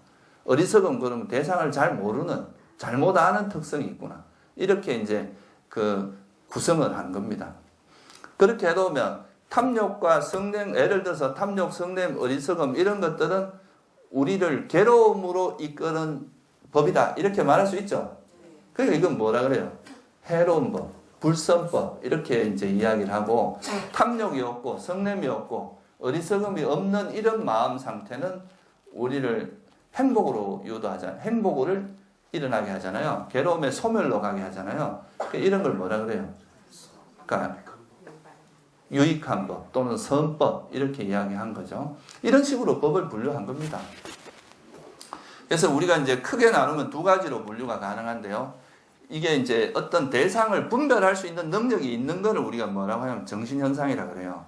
Speaker 1: 어리석음, 그러면 대상을 잘 모르는, 잘못 아는 특성이 있구나. 이렇게 이제 그 구성을 한 겁니다. 그렇게 해놓으면 탐욕과 성냄, 예를 들어서 탐욕, 성냄, 어리석음 이런 것들은 우리를 괴로움으로 이끄는 법이다. 이렇게 말할 수 있죠. 그러니까 이건 뭐라 그래요? 해로운 법, 불선법 이렇게 이제 이야기를 하고 탐욕이 없고 성냄이 없고 어리석음이 없는 이런 마음 상태는 우리를 행복으로 유도하잖아요. 행복을 일어나게 하잖아요. 괴로움의 소멸로 가게 하잖아요. 이런 걸 뭐라 그래요? 그러니까 유익한 법 또는 선법 이렇게 이야기한 거죠. 이런 식으로 법을 분류한 겁니다. 그래서 우리가 이제 크게 나누면 2가지로 분류가 가능한데요. 이게 이제 어떤 대상을 분별할 수 있는 능력이 있는 거를 우리가 뭐라고 하냐면 정신현상이라 그래요.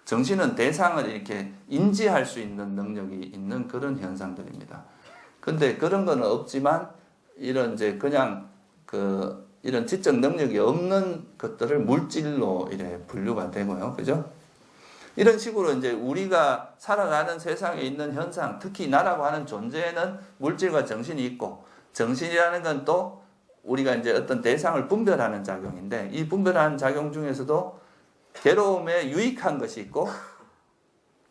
Speaker 1: 정신은 대상을 이렇게 인지할 수 있는 능력이 있는 그런 현상들입니다. 근데 그런 건 없지만 이런 이제 그냥 이런 지적 능력이 없는 것들을 물질로 이렇게 분류가 되고요. 그죠? 이런 식으로 이제 우리가 살아가는 세상에 있는 현상, 특히 나라고 하는 존재에는 물질과 정신이 있고, 정신이라는 건 또 우리가 이제 어떤 대상을 분별하는 작용인데, 이 분별하는 작용 중에서도 괴로움에 유익한 것이 있고,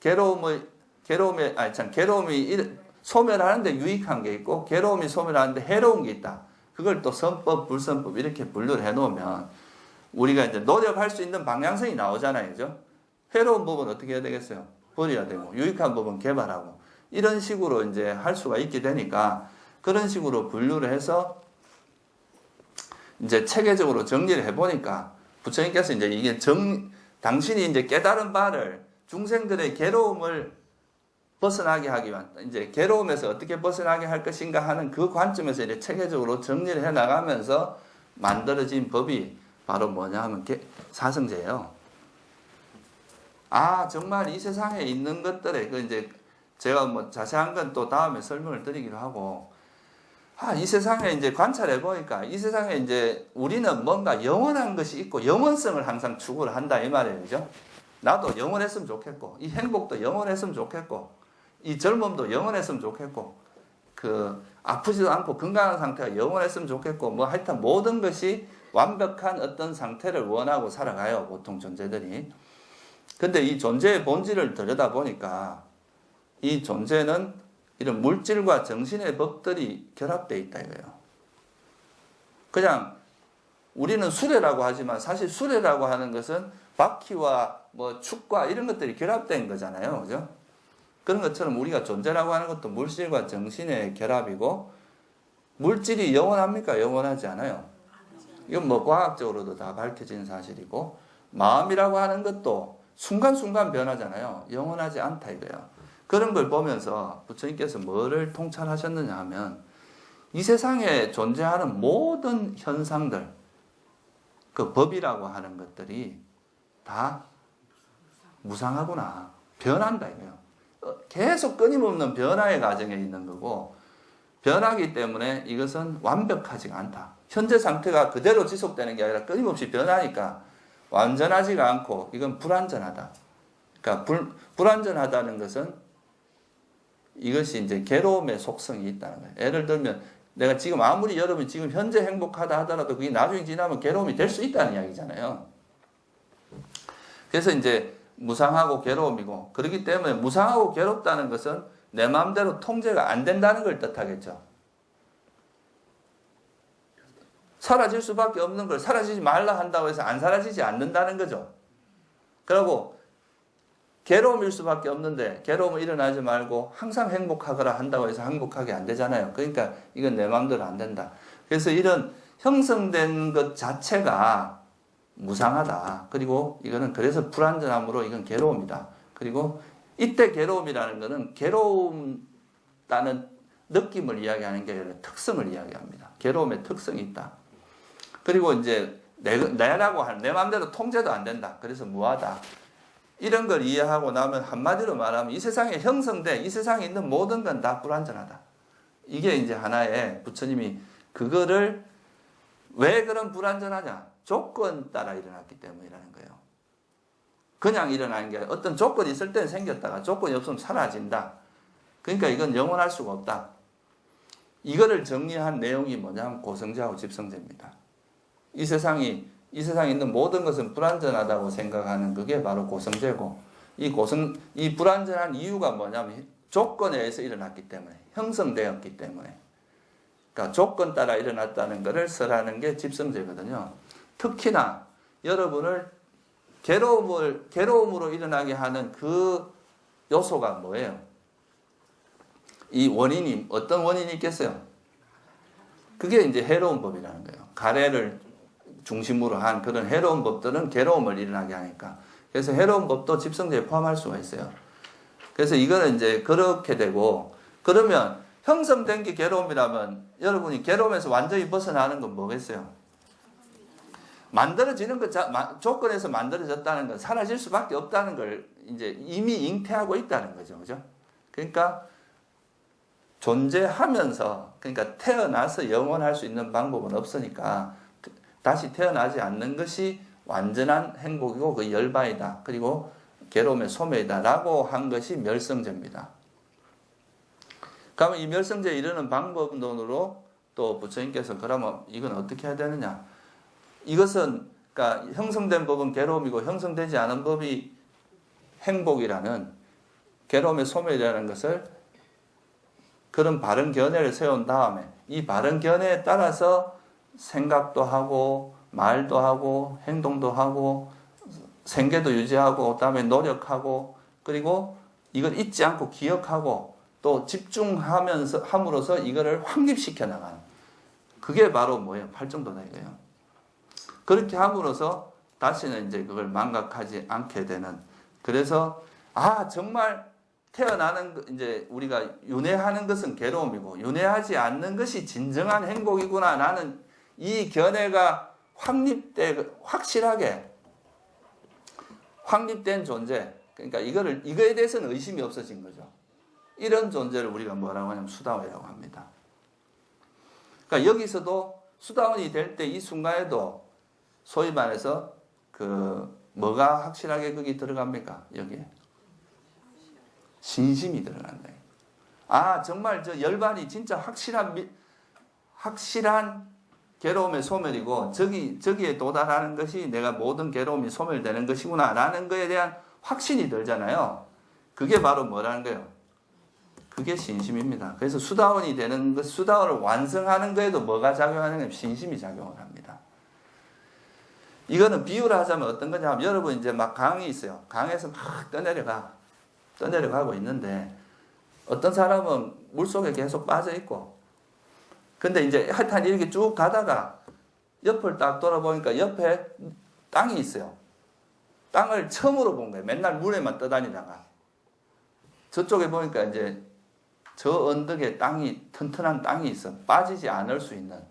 Speaker 1: 괴로움이 소멸하는데 유익한 게 있고, 괴로움이 소멸하는데 해로운 게 있다. 그걸 또 선법, 불선법 이렇게 분류를 해놓으면 우리가 이제 노력할 수 있는 방향성이 나오잖아요. 그죠? 해로운 법은 어떻게 해야 되겠어요? 버려야 되고, 유익한 법은 개발하고, 이런 식으로 이제 할 수가 있게 되니까 그런 식으로 분류를 해서 이제 체계적으로 정리를 해보니까 부처님께서 이제 이게 당신이 이제 깨달은 바를 중생들의 괴로움을 벗어나게 하기 위한, 이제 괴로움에서 어떻게 벗어나게 할 것인가 하는 그 관점에서 이제 체계적으로 정리를 해 나가면서 만들어진 법이 바로 뭐냐 하면 사성제예요. 아, 정말 이 세상에 있는 것들에 그 이제 제가 뭐 자세한 건 또 다음에 설명을 드리기로 하고, 이 세상에 이제 관찰해 보니까 이 세상에 이제 우리는 뭔가 영원한 것이 있고 영원성을 항상 추구를 한다 이 말이에요. 그죠? 나도 영원했으면 좋겠고, 이 행복도 영원했으면 좋겠고, 이 젊음도 영원했으면 좋겠고, 그 아프지도 않고 건강한 상태가 영원했으면 좋겠고, 뭐 하여튼 모든 것이 완벽한 어떤 상태를 원하고 살아가요, 보통 존재들이. 근데 이 존재의 본질을 들여다보니까 이 존재는 이런 물질과 정신의 법들이 결합되어 있다 이거예요. 그냥 우리는 수레라고 하지만 사실 수레라고 하는 것은 바퀴와 뭐 축과 이런 것들이 결합된 거잖아요. 그죠? 그런 것처럼 우리가 존재라고 하는 것도 물질과 정신의 결합이고, 물질이 영원합니까? 영원하지 않아요. 이건 뭐 과학적으로도 다 밝혀진 사실이고, 마음이라고 하는 것도 순간순간 변하잖아요. 영원하지 않다 이거예요. 그런 걸 보면서 부처님께서 뭐를 통찰하셨느냐 하면, 이 세상에 존재하는 모든 현상들, 그 법이라고 하는 것들이 다 무상하구나. 변한다 이거예요. 계속 끊임없는 변화의 과정에 있는 거고, 변하기 때문에 이것은 완벽하지가 않다. 현재 상태가 그대로 지속되는 게 아니라 끊임없이 변하니까 완전하지가 않고 이건 불완전하다. 그러니까 불완전하다는 것은 이것이 이제 괴로움의 속성이 있다는 거예요. 예를 들면 내가 지금 아무리 여러분이 지금 현재 행복하다 하더라도 그게 나중에 지나면 괴로움이 될 수 있다는 이야기잖아요. 그래서 이제 무상하고 괴로움이고, 그렇기 때문에 무상하고 괴롭다는 것은 내 마음대로 통제가 안 된다는 걸 뜻하겠죠. 사라질 수밖에 없는 걸 사라지지 말라 한다고 해서 안 사라지지 않는다는 거죠. 그리고 괴로움일 수밖에 없는데 괴로움을 일어나지 말고 항상 행복하거라 한다고 해서 행복하게 안 되잖아요. 그러니까 이건 내 마음대로 안 된다. 그래서 이런 형성된 것 자체가 무상하다. 그리고 이거는 그래서 불완전함으로 이건 괴로움이다. 그리고 이때 괴로움이라는 것은 괴로움다는 느낌을 이야기하는 게 아니라 특성을 이야기합니다. 괴로움의 특성이 있다. 그리고 이제 내라고 하는 내 마음대로 통제도 안 된다. 그래서 무하다. 이런 걸 이해하고 나면 한마디로 말하면 이 세상에 형성된 이 세상에 있는 모든 건 다 불완전하다. 이게 이제 하나의 부처님이 그거를 왜 그런 불완전하냐? 조건 따라 일어났기 때문이라는 거예요. 그냥 일어나는 게 아니라 어떤 조건이 있을 때는 생겼다가 조건이 없으면 사라진다. 그러니까 이건 영원할 수가 없다. 이거를 정리한 내용이 뭐냐면 고성제하고 집성제입니다. 이 세상에 있는 모든 것은 불완전하다고 생각하는 그게 바로 고성제고, 이 불완전한 이유가 뭐냐면 조건에 의해서 일어났기 때문에, 형성되었기 때문에. 그러니까 조건 따라 일어났다는 것을 설하는 게 집성제거든요. 특히나 여러분을 괴로움으로 일어나게 하는 그 요소가 뭐예요? 이 원인이 어떤 원인이 있겠어요? 그게 이제 해로운 법이라는 거예요. 가래를 중심으로 한 그런 해로운 법들은 괴로움을 일어나게 하니까. 그래서 해로운 법도 집성제에 포함할 수가 있어요. 그래서 이거는 이제 그렇게 되고, 그러면 형성된 게 괴로움이라면 여러분이 괴로움에서 완전히 벗어나는 건 뭐겠어요? 만들어지는 것, 조건에서 만들어졌다는 건 사라질 수밖에 없다는 걸 이제 이미 잉태하고 있다는 거죠. 그죠? 그러니까 존재하면서, 그러니까 태어나서 영원할 수 있는 방법은 없으니까 다시 태어나지 않는 것이 완전한 행복이고 그 열반이다. 그리고 괴로움의 소멸이다. 라고 한 것이 멸성제입니다. 그러면 이 멸성제에 이르는 방법론으로 또 부처님께서 그러면 이건 어떻게 해야 되느냐? 이것은 그러니까 형성된 법은 괴로움이고 형성되지 않은 법이 행복이라는, 괴로움의 소멸이라는 것을 그런 바른 견해를 세운 다음에 이 바른 견해에 따라서 생각도 하고 말도 하고 행동도 하고 생계도 유지하고 그다음에 노력하고, 그리고 이걸 잊지 않고 기억하고 또 집중하면서 함으로써 이거를 확립시켜 나가는, 그게 바로 뭐예요? 팔정도다 이거예요. 그렇게 함으로써 다시는 이제 그걸 망각하지 않게 되는. 그래서 정말 이제 우리가 윤회하는 것은 괴로움이고 윤회하지 않는 것이 진정한 행복이구나. 나는 이 견해가 확실하게 확립된 존재. 그러니까 이거에 대해서는 의심이 없어진 거죠. 이런 존재를 우리가 뭐라고 하냐면 수다원이라고 합니다. 그러니까 여기서도 수다원이 될 때 이 순간에도 소위 말해서 뭐가 확실하게 거기 들어갑니까? 여기에 신심이 들어간다. 아, 정말 저 열반이 진짜 확실한 괴로움의 소멸이고 저기에 도달하는 것이 내가 모든 괴로움이 소멸되는 것이구나 라는 것에 대한 확신이 들잖아요. 그게 바로 뭐라는 거예요? 그게 신심입니다. 그래서 수다원이 되는 것, 수다원을 완성하는 거에도 뭐가 작용하는 거예요? 신심이 작용을 합니다. 이거는 비유를 하자면 어떤 거냐면 여러분 이제 막 강이 있어요. 강에서 막 떠내려가고 있는데 어떤 사람은 물속에 계속 빠져 있고 근데 이제 하여튼 이렇게 쭉 가다가 옆을 딱 돌아보니까 옆에 땅이 있어요. 땅을 처음으로 본 거예요. 맨날 물에만 떠다니다가 저쪽에 보니까 이제 저 언덕에 튼튼한 땅이 있어. 빠지지 않을 수 있는.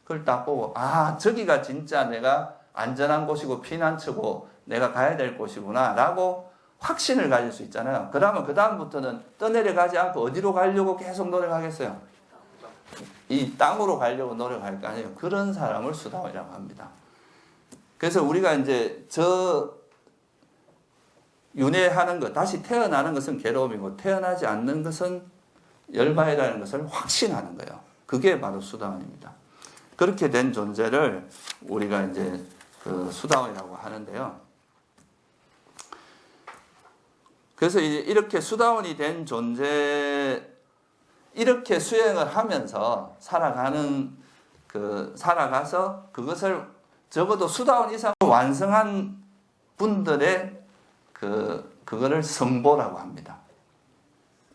Speaker 1: 그걸 딱 보고 아, 저기가 진짜 내가 안전한 곳이고 피난처고 내가 가야 될 곳이구나 라고 확신을 가질 수 있잖아요. 그러면 그 다음부터는 떠내려가지 않고 어디로 가려고 계속 노력하겠어요? 이 땅으로 가려고 노력할 거 아니에요. 그런 사람을 수다원이라고 합니다. 그래서 우리가 이제 윤회하는 것, 다시 태어나는 것은 괴로움이고 태어나지 않는 것은 열반이라는 것을 확신하는 거예요. 그게 바로 수다원입니다. 그렇게 된 존재를 우리가 이제 수다원이라고 하는데요. 그래서 이렇게 수다원이 된 존재, 이렇게 수행을 하면서 살아가서 그것을 적어도 수다원 이상 완성한 분들의 그거를 성보라고 합니다.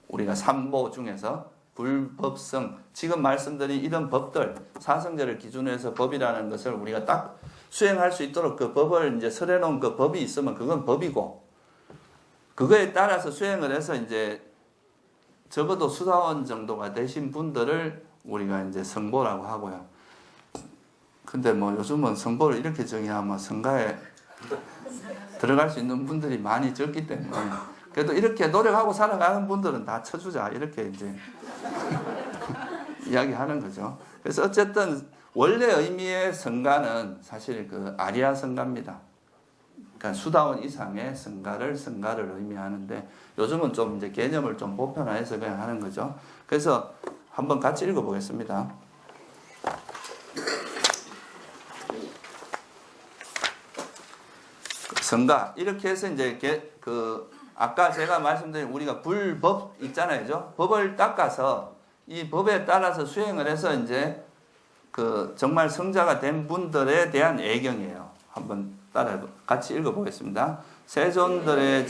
Speaker 1: 우리가 삼보 중에서 불법성, 지금 말씀드린 이런 법들, 사성제를 기준으로 해서 법이라는 것을 우리가 딱 수행할 수 있도록 그 법을 이제 설해놓은 그 법이 있으면 그건 법이고, 그거에 따라서 수행을 해서 이제 적어도 수다원 정도가 되신 분들을 우리가 이제 성보라고 하고요. 근데 뭐 요즘은 성보를 이렇게 정의하면 성가에 들어갈 수 있는 분들이 많이 적기 때문에 그래도 이렇게 노력하고 살아가는 분들은 다 쳐주자 이렇게 이제 이야기하는 거죠. 그래서 어쨌든 원래 의미의 성가는 사실 아리아 성가입니다. 그러니까 수다원 이상의 성가를 의미하는데 요즘은 좀 이제 개념을 좀 보편화해서 그냥 하는 거죠. 그래서 한번 같이 읽어보겠습니다. 성가 이렇게 해서 이제 아까 제가 말씀드린 우리가 불법 있잖아요, 그죠? 법을 닦아서 이 법에 따라서 수행을 해서 이제 정말 성자가 된 분들에 대한 애경이에요. 한번 같이 읽어보겠습니다. 세존들의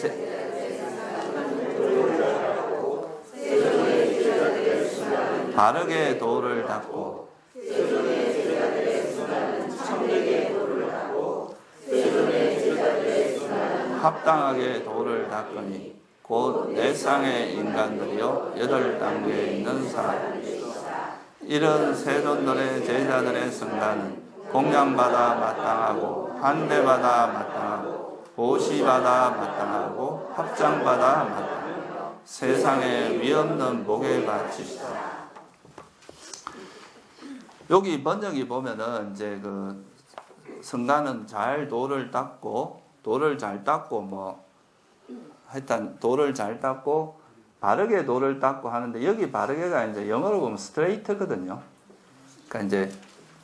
Speaker 1: 바르게 도를 닦고 합당하게 도를 닦으니 곧 내 쌍의 인간들이요 8단계에 있는 사람. 이런 세존들의 제자들의 성가는 공양받아 마땅하고 환대받아 마땅하고 보시받아 마땅하고 합장받아 마땅하고 세상에 위없는 복에 바치시다. 여기 번역이 보면은 이제 성가는 잘 도를 닦고 하여튼 도를 잘 닦고 바르게 도를 닦고 하는데 여기 바르게가 이제 영어로 보면 스트레이트거든요. 그러니까 이제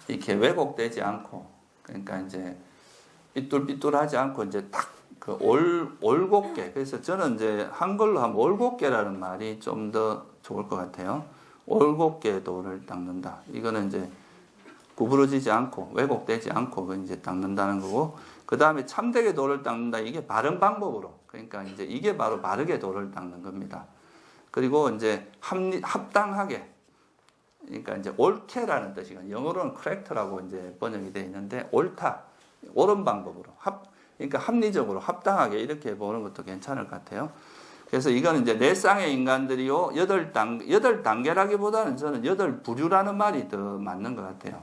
Speaker 1: 이렇게 왜곡되지 않고 그러니까 이제 삐뚤삐뚤하지 않고 이제 딱 올곧게. 그래서 저는 이제 한글로 하면 올곧게라는 말이 좀 더 좋을 것 같아요. 올곧게 도를 닦는다. 이거는 이제 구부러지지 않고 왜곡되지 않고 이제 닦는다는 거고, 그 다음에 참되게 도를 닦는다. 이게 바른 방법으로. 그러니까 이제 이게 바로 바르게 도를 닦는 겁니다. 그리고 이제 합당하게. 그러니까 이제 옳게라는 뜻이거든요. 영어로는 correct라고 이제 번역이 되어 있는데 옳다, 옳은 방법으로 그러니까 합리적으로 합당하게 이렇게 보는 것도 괜찮을 것 같아요. 그래서 이거는 이제 네 쌍의 인간들이요, 8단계라기보다는 저는 8부류라는 말이 더 맞는 것 같아요.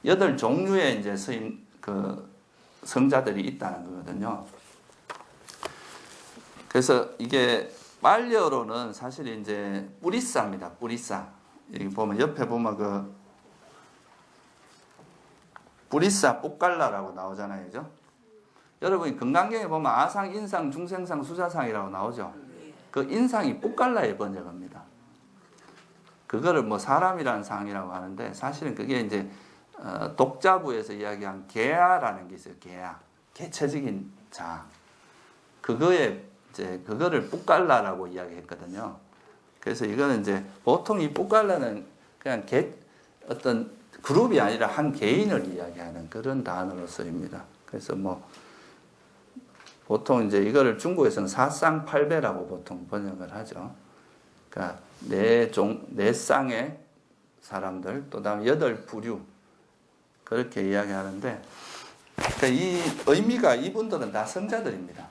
Speaker 1: 8종류의 이제 성자들이 있다는 거거든요. 그래서 이게 빨려로는 사실 이제 뿌리싸입니다. 뿌리싸. 여기 보면 옆에 보면 뿌리싸 뽑갈라라고 나오잖아요, 그죠? 여러분이 금강경에 보면 아상, 인상, 중생상, 수자상이라고 나오죠. 그 인상이 뽑갈라의 번역입니다. 그거를 뭐 사람이라는 상이라고 하는데 사실은 그게 이제 독자부에서 이야기한 계야라는 게 있어요. 계야, 개체적인 자. 그거를 뽑갈라라고 이야기했거든요. 그래서 이거는 이제 보통 이 뽑갈라는 그냥 어떤 그룹이 아니라 한 개인을 이야기하는 그런 단어로 쓰입니다. 그래서 뭐 보통 이제 이거를 중국에서는 사쌍팔배라고 보통 번역을 하죠. 그러니까 네 쌍의 사람들, 또 다음 8부류 그렇게 이야기하는데, 그러니까 이 의미가 이분들은 다 성자들입니다.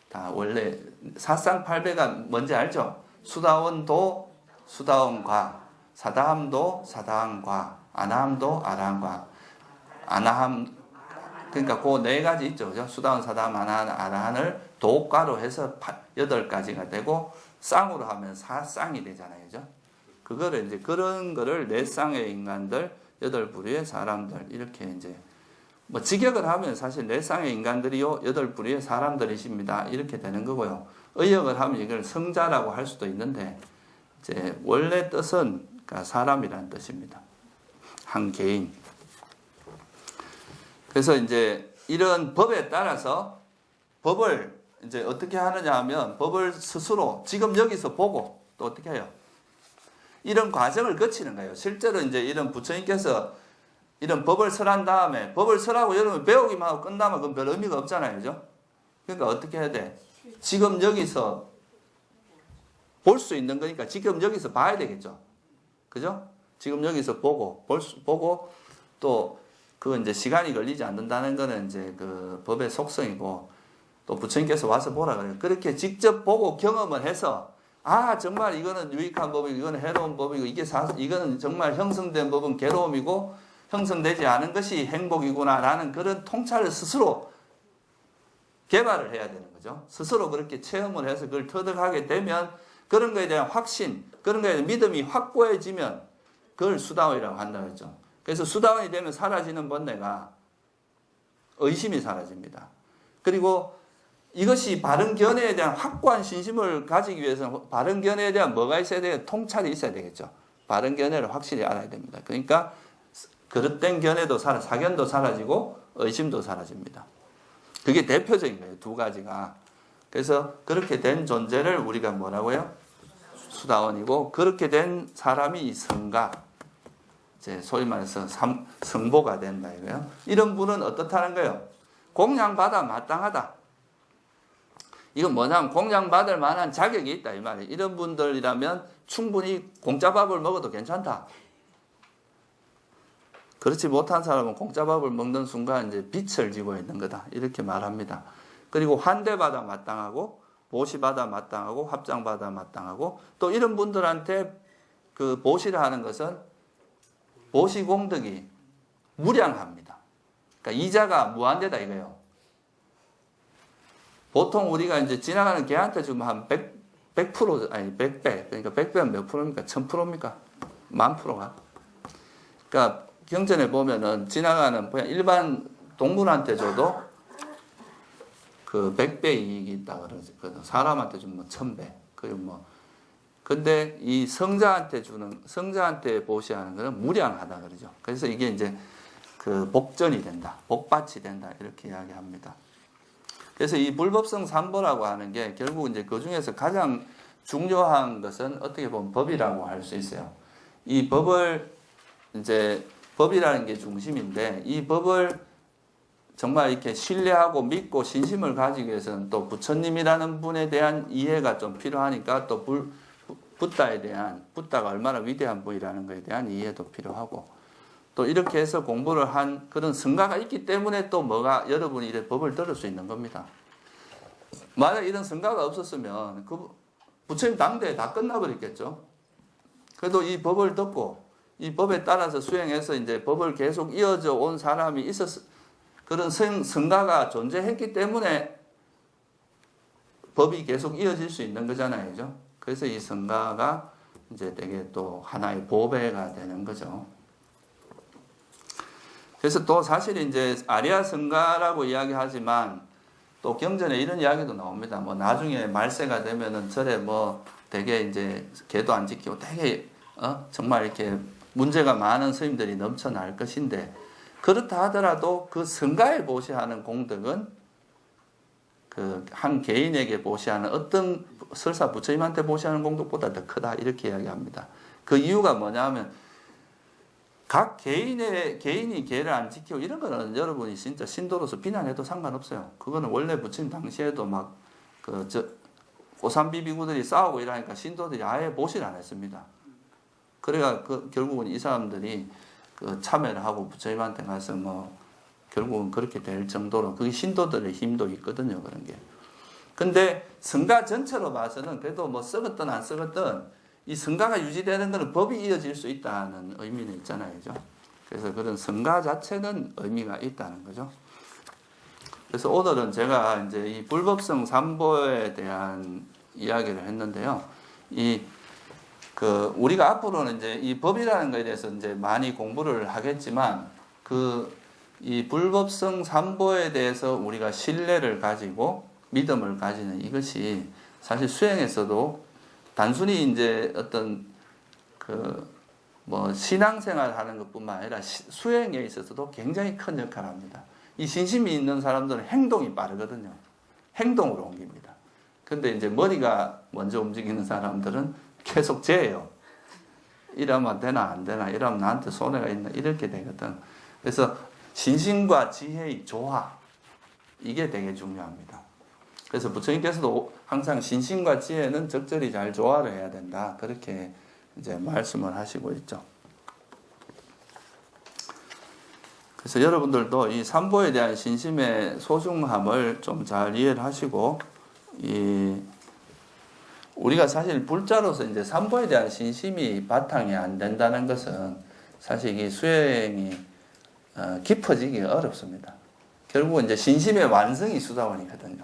Speaker 1: 다 원래 사쌍팔배가 뭔지 알죠? 수다원도 수다원과, 사다함도 사다함과, 아나함도 아라함과, 아나함, 그러니까 그 네 가지 있죠. 그죠? 수다원, 사다함, 아라함을 도과로 해서 8가지가 되고, 쌍으로 하면 사쌍이 되잖아요. 그죠? 그거를 이제 그런 거를 네 쌍의 인간들, 8부류의 사람들, 이렇게 이제 뭐 직역을 하면 사실 네 쌍의 인간들이요, 8부류의 사람들이십니다. 이렇게 되는 거고요. 의역을 하면 이걸 성자라고 할 수도 있는데, 이제 원래 뜻은 그러니까 사람이라는 뜻입니다. 한 개인. 그래서 이제 이런 법에 따라서 법을 이제 어떻게 하느냐 하면 법을 스스로 지금 여기서 보고 또 어떻게 해요? 이런 과정을 거치는 거예요. 실제로 이제 이런 부처님께서 이런 법을 설한 다음에 법을 설하고 여러분 배우기만 하고 끝나면 그건 별 의미가 없잖아요. 그죠? 그러니까 어떻게 해야 돼? 지금 여기서 볼 수 있는 거니까 지금 여기서 봐야 되겠죠. 그죠? 지금 여기서 보고 보고 또 그 이제 시간이 걸리지 않는다는 거는 이제 그 법의 속성이고, 또 부처님께서 와서 보라 그래요. 그렇게 직접 보고 경험을 해서 아 정말 이거는 유익한 법이고 이거는 해로운 법이고 이거는 정말 형성된 법은 괴로움이고 형성되지 않은 것이 행복이구나라는 그런 통찰을 스스로 개발을 해야 되는 거죠. 스스로 그렇게 체험을 해서 그걸 터득하게 되면 그런 거에 대한 확신, 그런 거에 대한 믿음이 확고해지면 그걸 수다원이라고 한다고 했죠. 그래서 수다원이 되면 사라지는 번뇌가 의심이 사라집니다. 그리고 이것이 바른 견해에 대한 확고한 신심을 가지기 위해서는 바른 견해에 대한 뭐가 있어야 돼요? 통찰이 있어야 되겠죠. 바른 견해를 확실히 알아야 됩니다. 그러니까 그릇된 견해도 사견도 사라지고 의심도 사라집니다. 그게 대표적인 거예요. 두 가지가. 그래서 그렇게 된 존재를 우리가 뭐라고요? 수다원이고, 그렇게 된 사람이 성가, 이제 소위 말해서 성보가 된다 이거예요. 이런 분은 어떻다는 거예요? 공양받아 마땅하다. 이건 뭐냐면 공양받을 만한 자격이 있다 이 말이에요. 이런 분들이라면 충분히 공짜밥을 먹어도 괜찮다. 그렇지 못한 사람은 공짜밥을 먹는 순간 이제 빛을 지고 있는 거다. 이렇게 말합니다. 그리고 환대받아 마땅하고, 보시받아 마땅하고, 합장받아 마땅하고, 또 이런 분들한테 그 보시를 하는 것은 보시공덕이 무량합니다. 그러니까 이자가 무한대다 이거예요. 보통 우리가 이제 지나가는 개한테 주면 한 100%, 아니 100배, 그러니까 100배는 몇 프로입니까? 1000%입니까? 10,000%가. 그러니까 경전에 보면은 지나가는 그냥 일반 동물한테 줘도 그 100배 이익이 있다 그러거든. 사람한테 주면 1000배. 그리고 뭐 근데 이 성자한테 보시하는 것은 무량하다 그러죠. 그래서 이게 이제 그 복전이 된다, 복받이 된다 이렇게 이야기합니다. 그래서 이 불법성 삼보라고 하는 게 결국 이제 그 중에서 가장 중요한 것은 어떻게 보면 법이라고 할 수 있어요. 이 법을 이제 법이라는 게 중심인데, 이 법을 정말 이렇게 신뢰하고 믿고 신심을 가지기 위해서는 또 부처님이라는 분에 대한 이해가 좀 필요하니까 또 붓다가 얼마나 위대한 분이라는 것에 대한 이해도 필요하고, 또 이렇게 해서 공부를 한 그런 성가가 있기 때문에 또 여러분이 이런 법을 들을 수 있는 겁니다. 만약 이런 성가가 없었으면 부처님 당대에 다 끝나버렸겠죠. 그래도 이 법을 듣고 이 법에 따라서 수행해서 이제 법을 계속 이어져 온 사람이 있었, 그런 성가가 존재했기 때문에 법이 계속 이어질 수 있는 거잖아요. 그죠? 그래서 이 성가가 이제 되게 또 하나의 보배가 되는 거죠. 그래서 또 사실 이제 아리아 성가라고 이야기하지만 또 경전에 이런 이야기도 나옵니다. 뭐 나중에 말세가 되면은 절에 뭐 되게 이제 계도 안 지키고 되게 정말 이렇게 문제가 많은 스님들이 넘쳐날 것인데, 그렇다 하더라도 그 성가에 보시하는 공덕은 그 한 개인에게 보시하는 어떤 설사 부처님한테 보시하는 공덕보다 더 크다, 이렇게 이야기합니다. 그 이유가 뭐냐면 각 개인이 계를 안 지키고 이런 거는 여러분이 진짜 신도로서 비난해도 상관없어요. 그거는 원래 부처님 당시에도 막 고삼비 비구들이 싸우고 이러니까 신도들이 아예 보시를 안 했습니다. 그래가 결국은 이 사람들이 참여를 하고 부처님한테 가서 뭐 결국은 그렇게 될 정도로, 그게 신도들의 힘도 있거든요, 그런 게. 근데 성가 전체로 봐서는 그래도 뭐 썩었든 안 썩었든 이 성가가 유지되는 것은 법이 이어질 수 있다는 의미는 있잖아요, 그죠? 그래서 그런 성가 자체는 의미가 있다는 거죠. 그래서 오늘은 제가 이제 이 불법성 삼보에 대한 이야기를 했는데요. 우리가 앞으로는 이제 이 법이라는 것에 대해서 이제 많이 공부를 하겠지만, 이 불법성 삼보에 대해서 우리가 신뢰를 가지고 믿음을 가지는 이것이 사실 수행에서도 단순히 이제 어떤 신앙생활 하는 것뿐만 아니라 수행에 있어서도 굉장히 큰 역할을 합니다. 이 신심이 있는 사람들은 행동이 빠르거든요. 행동으로 옮깁니다. 근데 이제 머리가 먼저 움직이는 사람들은 계속 재요. 이러면 되나 안 되나, 이러면 나한테 손해가 있나, 이렇게 되거든. 그래서 신심과 지혜의 조화, 이게 되게 중요합니다. 그래서 부처님께서도 항상 신심과 지혜는 적절히 잘 조화를 해야 된다, 그렇게 이제 말씀을 하시고 있죠. 그래서 여러분들도 이 삼보에 대한 신심의 소중함을 좀 잘 이해를 하시고, 우리가 사실 불자로서 이제 삼보에 대한 신심이 바탕이 안 된다는 것은 사실 이 수행이 깊어지기 어렵습니다. 결국은 이제 신심의 완성이 수다원이거든요.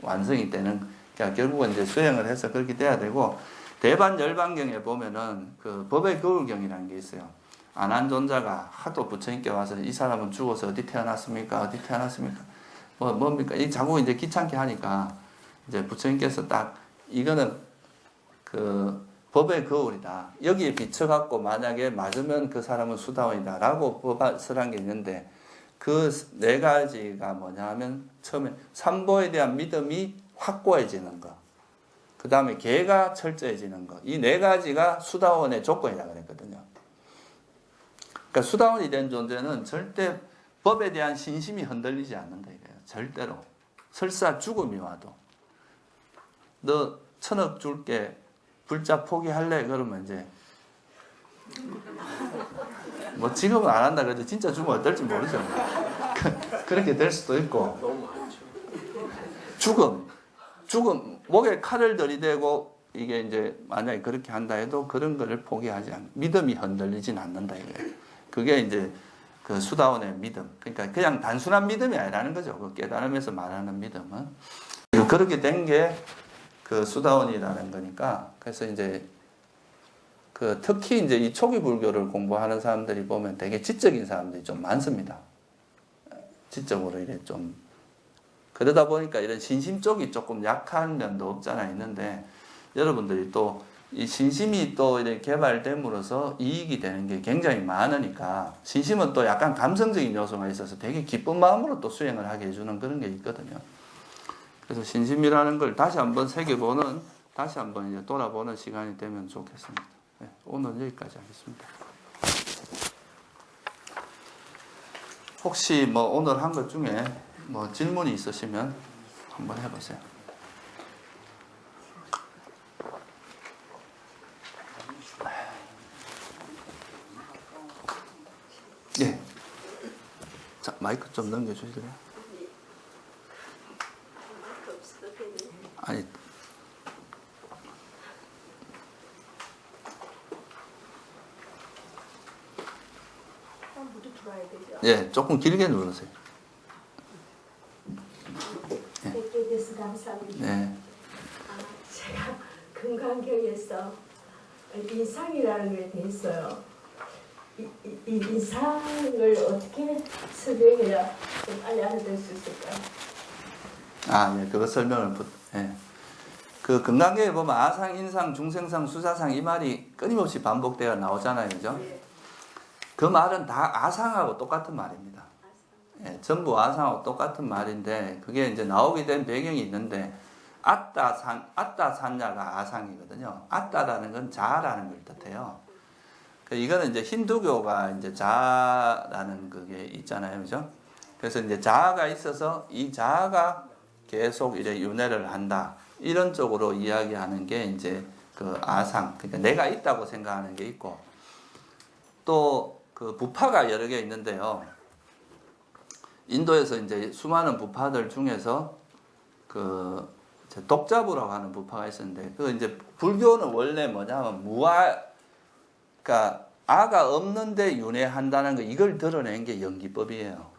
Speaker 1: 완성이 되는, 그러니까 결국은 이제 수행을 해서 그렇게 돼야 되고, 대반열반경에 보면은 그 법의 거울경이라는 게 있어요. 안한존자가 하도 부처님께 와서 이 사람은 죽어서 어디 태어났습니까? 어디 태어났습니까? 뭡니까? 이 자꾸 이제 귀찮게 하니까 이제 부처님께서 딱 이거는 법의 거울이다. 여기에 비춰갖고 만약에 맞으면 그 사람은 수다원이다 라고 법을 한 게 있는데, 그 네 가지가 뭐냐 하면, 처음에 삼보에 대한 믿음이 확고해지는 것, 그 다음에 계가 철저해지는 것, 이 네 가지가 수다원의 조건이라고 그랬거든요. 그러니까 수다원이 된 존재는 절대 법에 대한 신심이 흔들리지 않는다 이거예요. 절대로. 설사 죽음이 와도 너 1000억 줄게, 불자 포기할래? 그러면 이제 뭐 지금은 안 한다 그래도 진짜 죽으면 어떨지 모르죠. 그렇게 될 수도 있고, 죽음 목에 칼을 들이대고 이게 이제 만약에 그렇게 한다 해도 그런 거를 포기하지 않는, 믿음이 흔들리진 않는다 이거예요. 그게 이제 그 수다원의 믿음. 그러니까 그냥 단순한 믿음이 아니라는 거죠. 그 깨달으면서 말하는 믿음은. 그렇게 된 게 그 수다원이라는 거니까. 그래서 이제 특히 이제 이 초기 불교를 공부하는 사람들이 보면 되게 지적인 사람들이 좀 많습니다. 지적으로 이래 좀, 그러다 보니까 이런 신심 쪽이 조금 약한 면도 없잖아 있는데, 여러분들이 또 이 신심이 또 이렇게 개발됨으로써 이익이 되는 게 굉장히 많으니까, 신심은 또 약간 감성적인 요소가 있어서 되게 기쁜 마음으로 또 수행을 하게 해주는 그런 게 있거든요. 그래서 신심이라는 걸 다시 한번 새겨보는, 다시 한번 이제 돌아보는 시간이 되면 좋겠습니다. 네, 오늘 여기까지 하겠습니다. 혹시 뭐 오늘 한 것 중에 뭐 질문이 있으시면 한번 해보세요. 예. 자, 마이크 좀 넘겨주실래요? 아니, 예, 조금 길게 누르세요.
Speaker 2: 뵙게 돼서 감사합니다.
Speaker 1: 네.
Speaker 2: 제가 금강경에서 인상이라는 게 돼 있어요. 이 인상을 어떻게 설명해야 좀 빨리 알아들 수 있을까요?
Speaker 1: 아, 예, 그거 설명을 예. 그 금강경에 보면 아상, 인상, 중생상, 수사상 이 말이 끊임없이 반복되어 나오잖아요, 그죠? 그 말은 다 아상하고 똑같은 말입니다. 예, 전부 아상하고 똑같은 말인데 그게 이제 나오게 된 배경이 있는데 아따산야가 아상이거든요. 아따라는 건 자라는 걸 뜻해요. 이거는 이제 힌두교가 이제 자라는 그게 있잖아요, 그죠? 그래서 이제 자아가 있어서 이 자아가 계속 이제 윤회를 한다. 이런 쪽으로 이야기하는 게 이제 그 아상, 그러니까 내가 있다고 생각하는 게 있고, 또 그 부파가 여러 개 있는데요. 인도에서 이제 수많은 부파들 중에서 그 독자부라고 하는 부파가 있었는데, 그 이제 불교는 원래 뭐냐면 그러니까 아가 없는데 윤회한다는 거, 이걸 드러낸 게 연기법이에요.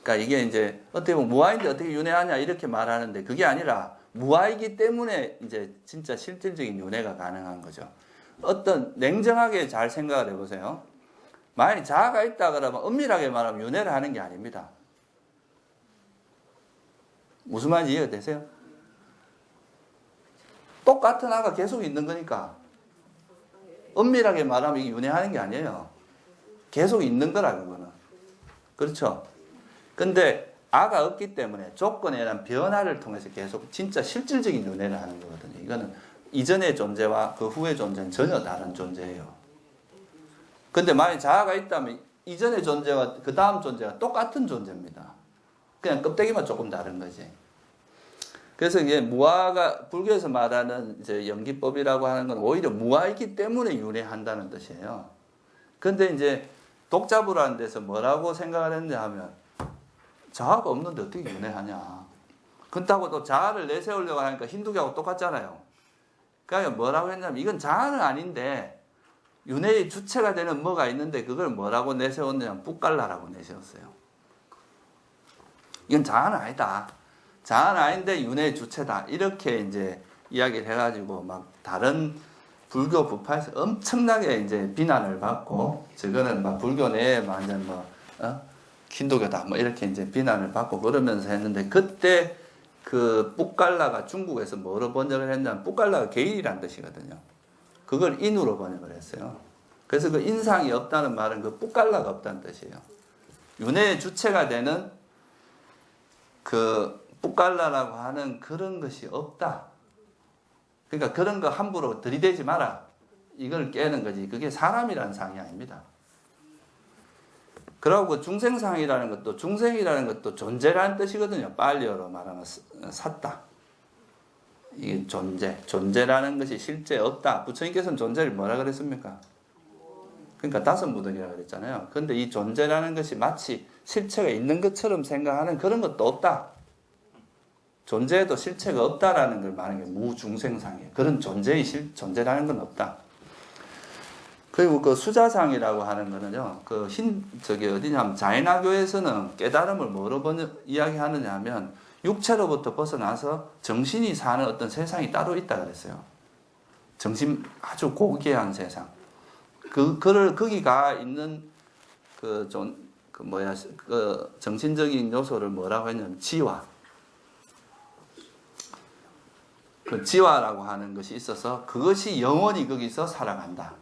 Speaker 1: 그러니까 이게 이제 어떻게 보면 무아인데 어떻게 윤회하냐 이렇게 말하는데 그게 아니라 무아이기 때문에 이제 진짜 실질적인 윤회가 가능한 거죠. 어떤 냉정하게 잘 생각을 해보세요. 만약 자아가 있다 그러면 엄밀하게 말하면 윤회를 하는 게 아닙니다. 무슨 말인지 이해가 되세요? 똑같은 아가 계속 있는 거니까 엄밀하게 말하면 이게 윤회하는 게 아니에요. 계속 있는 거라 그거는. 그렇죠? 근데 아가 없기 때문에 조건에 대한 변화를 통해서 계속 진짜 실질적인 윤회를 하는 거거든요. 이거는 이전의 존재와 그 후의 존재는 전혀 다른 존재예요. 근데 만약 자아가 있다면 이전의 존재와 그 다음 존재가 똑같은 존재입니다. 그냥 껍데기만 조금 다른 거지. 그래서 이게 무아가 불교에서 말하는 이제 연기법이라고 하는 건 오히려 무아이기 때문에 윤회한다는 뜻이에요. 근데 이제 독자부라는 데서 뭐라고 생각을 했냐 하면 자아가 없는데 어떻게 윤회하냐. 그렇다고 또 자아를 내세우려고 하니까 힌두교하고 똑같잖아요. 그러니까 뭐라고 했냐면 이건 자아는 아닌데 윤회의 주체가 되는 뭐가 있는데 그걸 뭐라고 내세웠냐면 뿌깔라라고 내세웠어요. 이건 자아는 아니다. 자아는 아닌데 윤회의 주체다. 이렇게 이제 이야기를 해가지고 막 다른 불교 부파에서 엄청나게 이제 비난을 받고 저거는 막 불교 내에 완전 힌두교다 뭐 이렇게 이제 비난을 받고 그러면서 했는데 그때 그 뿌깔라가 중국에서 뭐로 번역을 했냐면 뿌깔라가 개인이란 뜻이거든요. 그걸 인으로 번역을 했어요. 그래서 그 인상이 없다는 말은 그 뿌깔라가 없다는 뜻이에요. 윤회의 주체가 되는 그 뿌깔라라고 하는 그런 것이 없다. 그러니까 그런 거 함부로 들이대지 마라. 이걸 깨는 거지. 그게 사람이라는 상이 아닙니다. 그리고 중생상이라는 것도 중생이라는 것도 존재라는 뜻이거든요. 팔리어로 말하면 샀다. 이게 존재라는 것이 실제 없다. 부처님께서는 존재를 뭐라 그랬습니까? 그러니까 다섯 무등이라고 그랬잖아요. 그런데 이 존재라는 것이 마치 실체가 있는 것처럼 생각하는 그런 것도 없다. 존재에도 실체가 없다라는 걸 말하는 게 무중생상이에요. 그런 존재라는 건 없다. 그리고 그 수자상이라고 하는 거는요, 어디냐면 자이나교에서는 깨달음을 뭐로 이야기하느냐 하면 육체로부터 벗어나서 정신이 사는 어떤 세상이 따로 있다 그랬어요. 아주 고귀한 세상. 거기가 있는 정신적인 요소를 뭐라고 했냐면 지화. 그 지화라고 하는 것이 있어서 그것이 영원히 거기서 살아간다.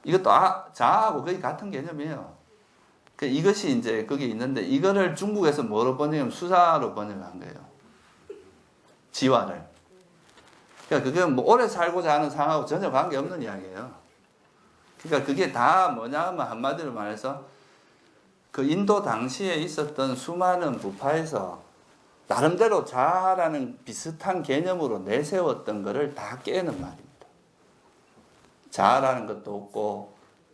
Speaker 1: 이것도 자아하고 거의 같은 개념이에요. 이것이 이제 거기 있는데 이거를 중국에서 뭐로 번역하면 수사로 번역한 거예요. 지화를. 그러니까 그게 뭐 오래 살고자 하는 상하고 전혀 관계없는 이야기예요. 그러니까 그게 다 뭐냐면 한마디로 말해서 그 인도 당시에 있었던 수많은 부파에서 나름대로 자아라는 비슷한 개념으로 내세웠던 것을 다 깨는 말입니다. 자아라는 것도 없고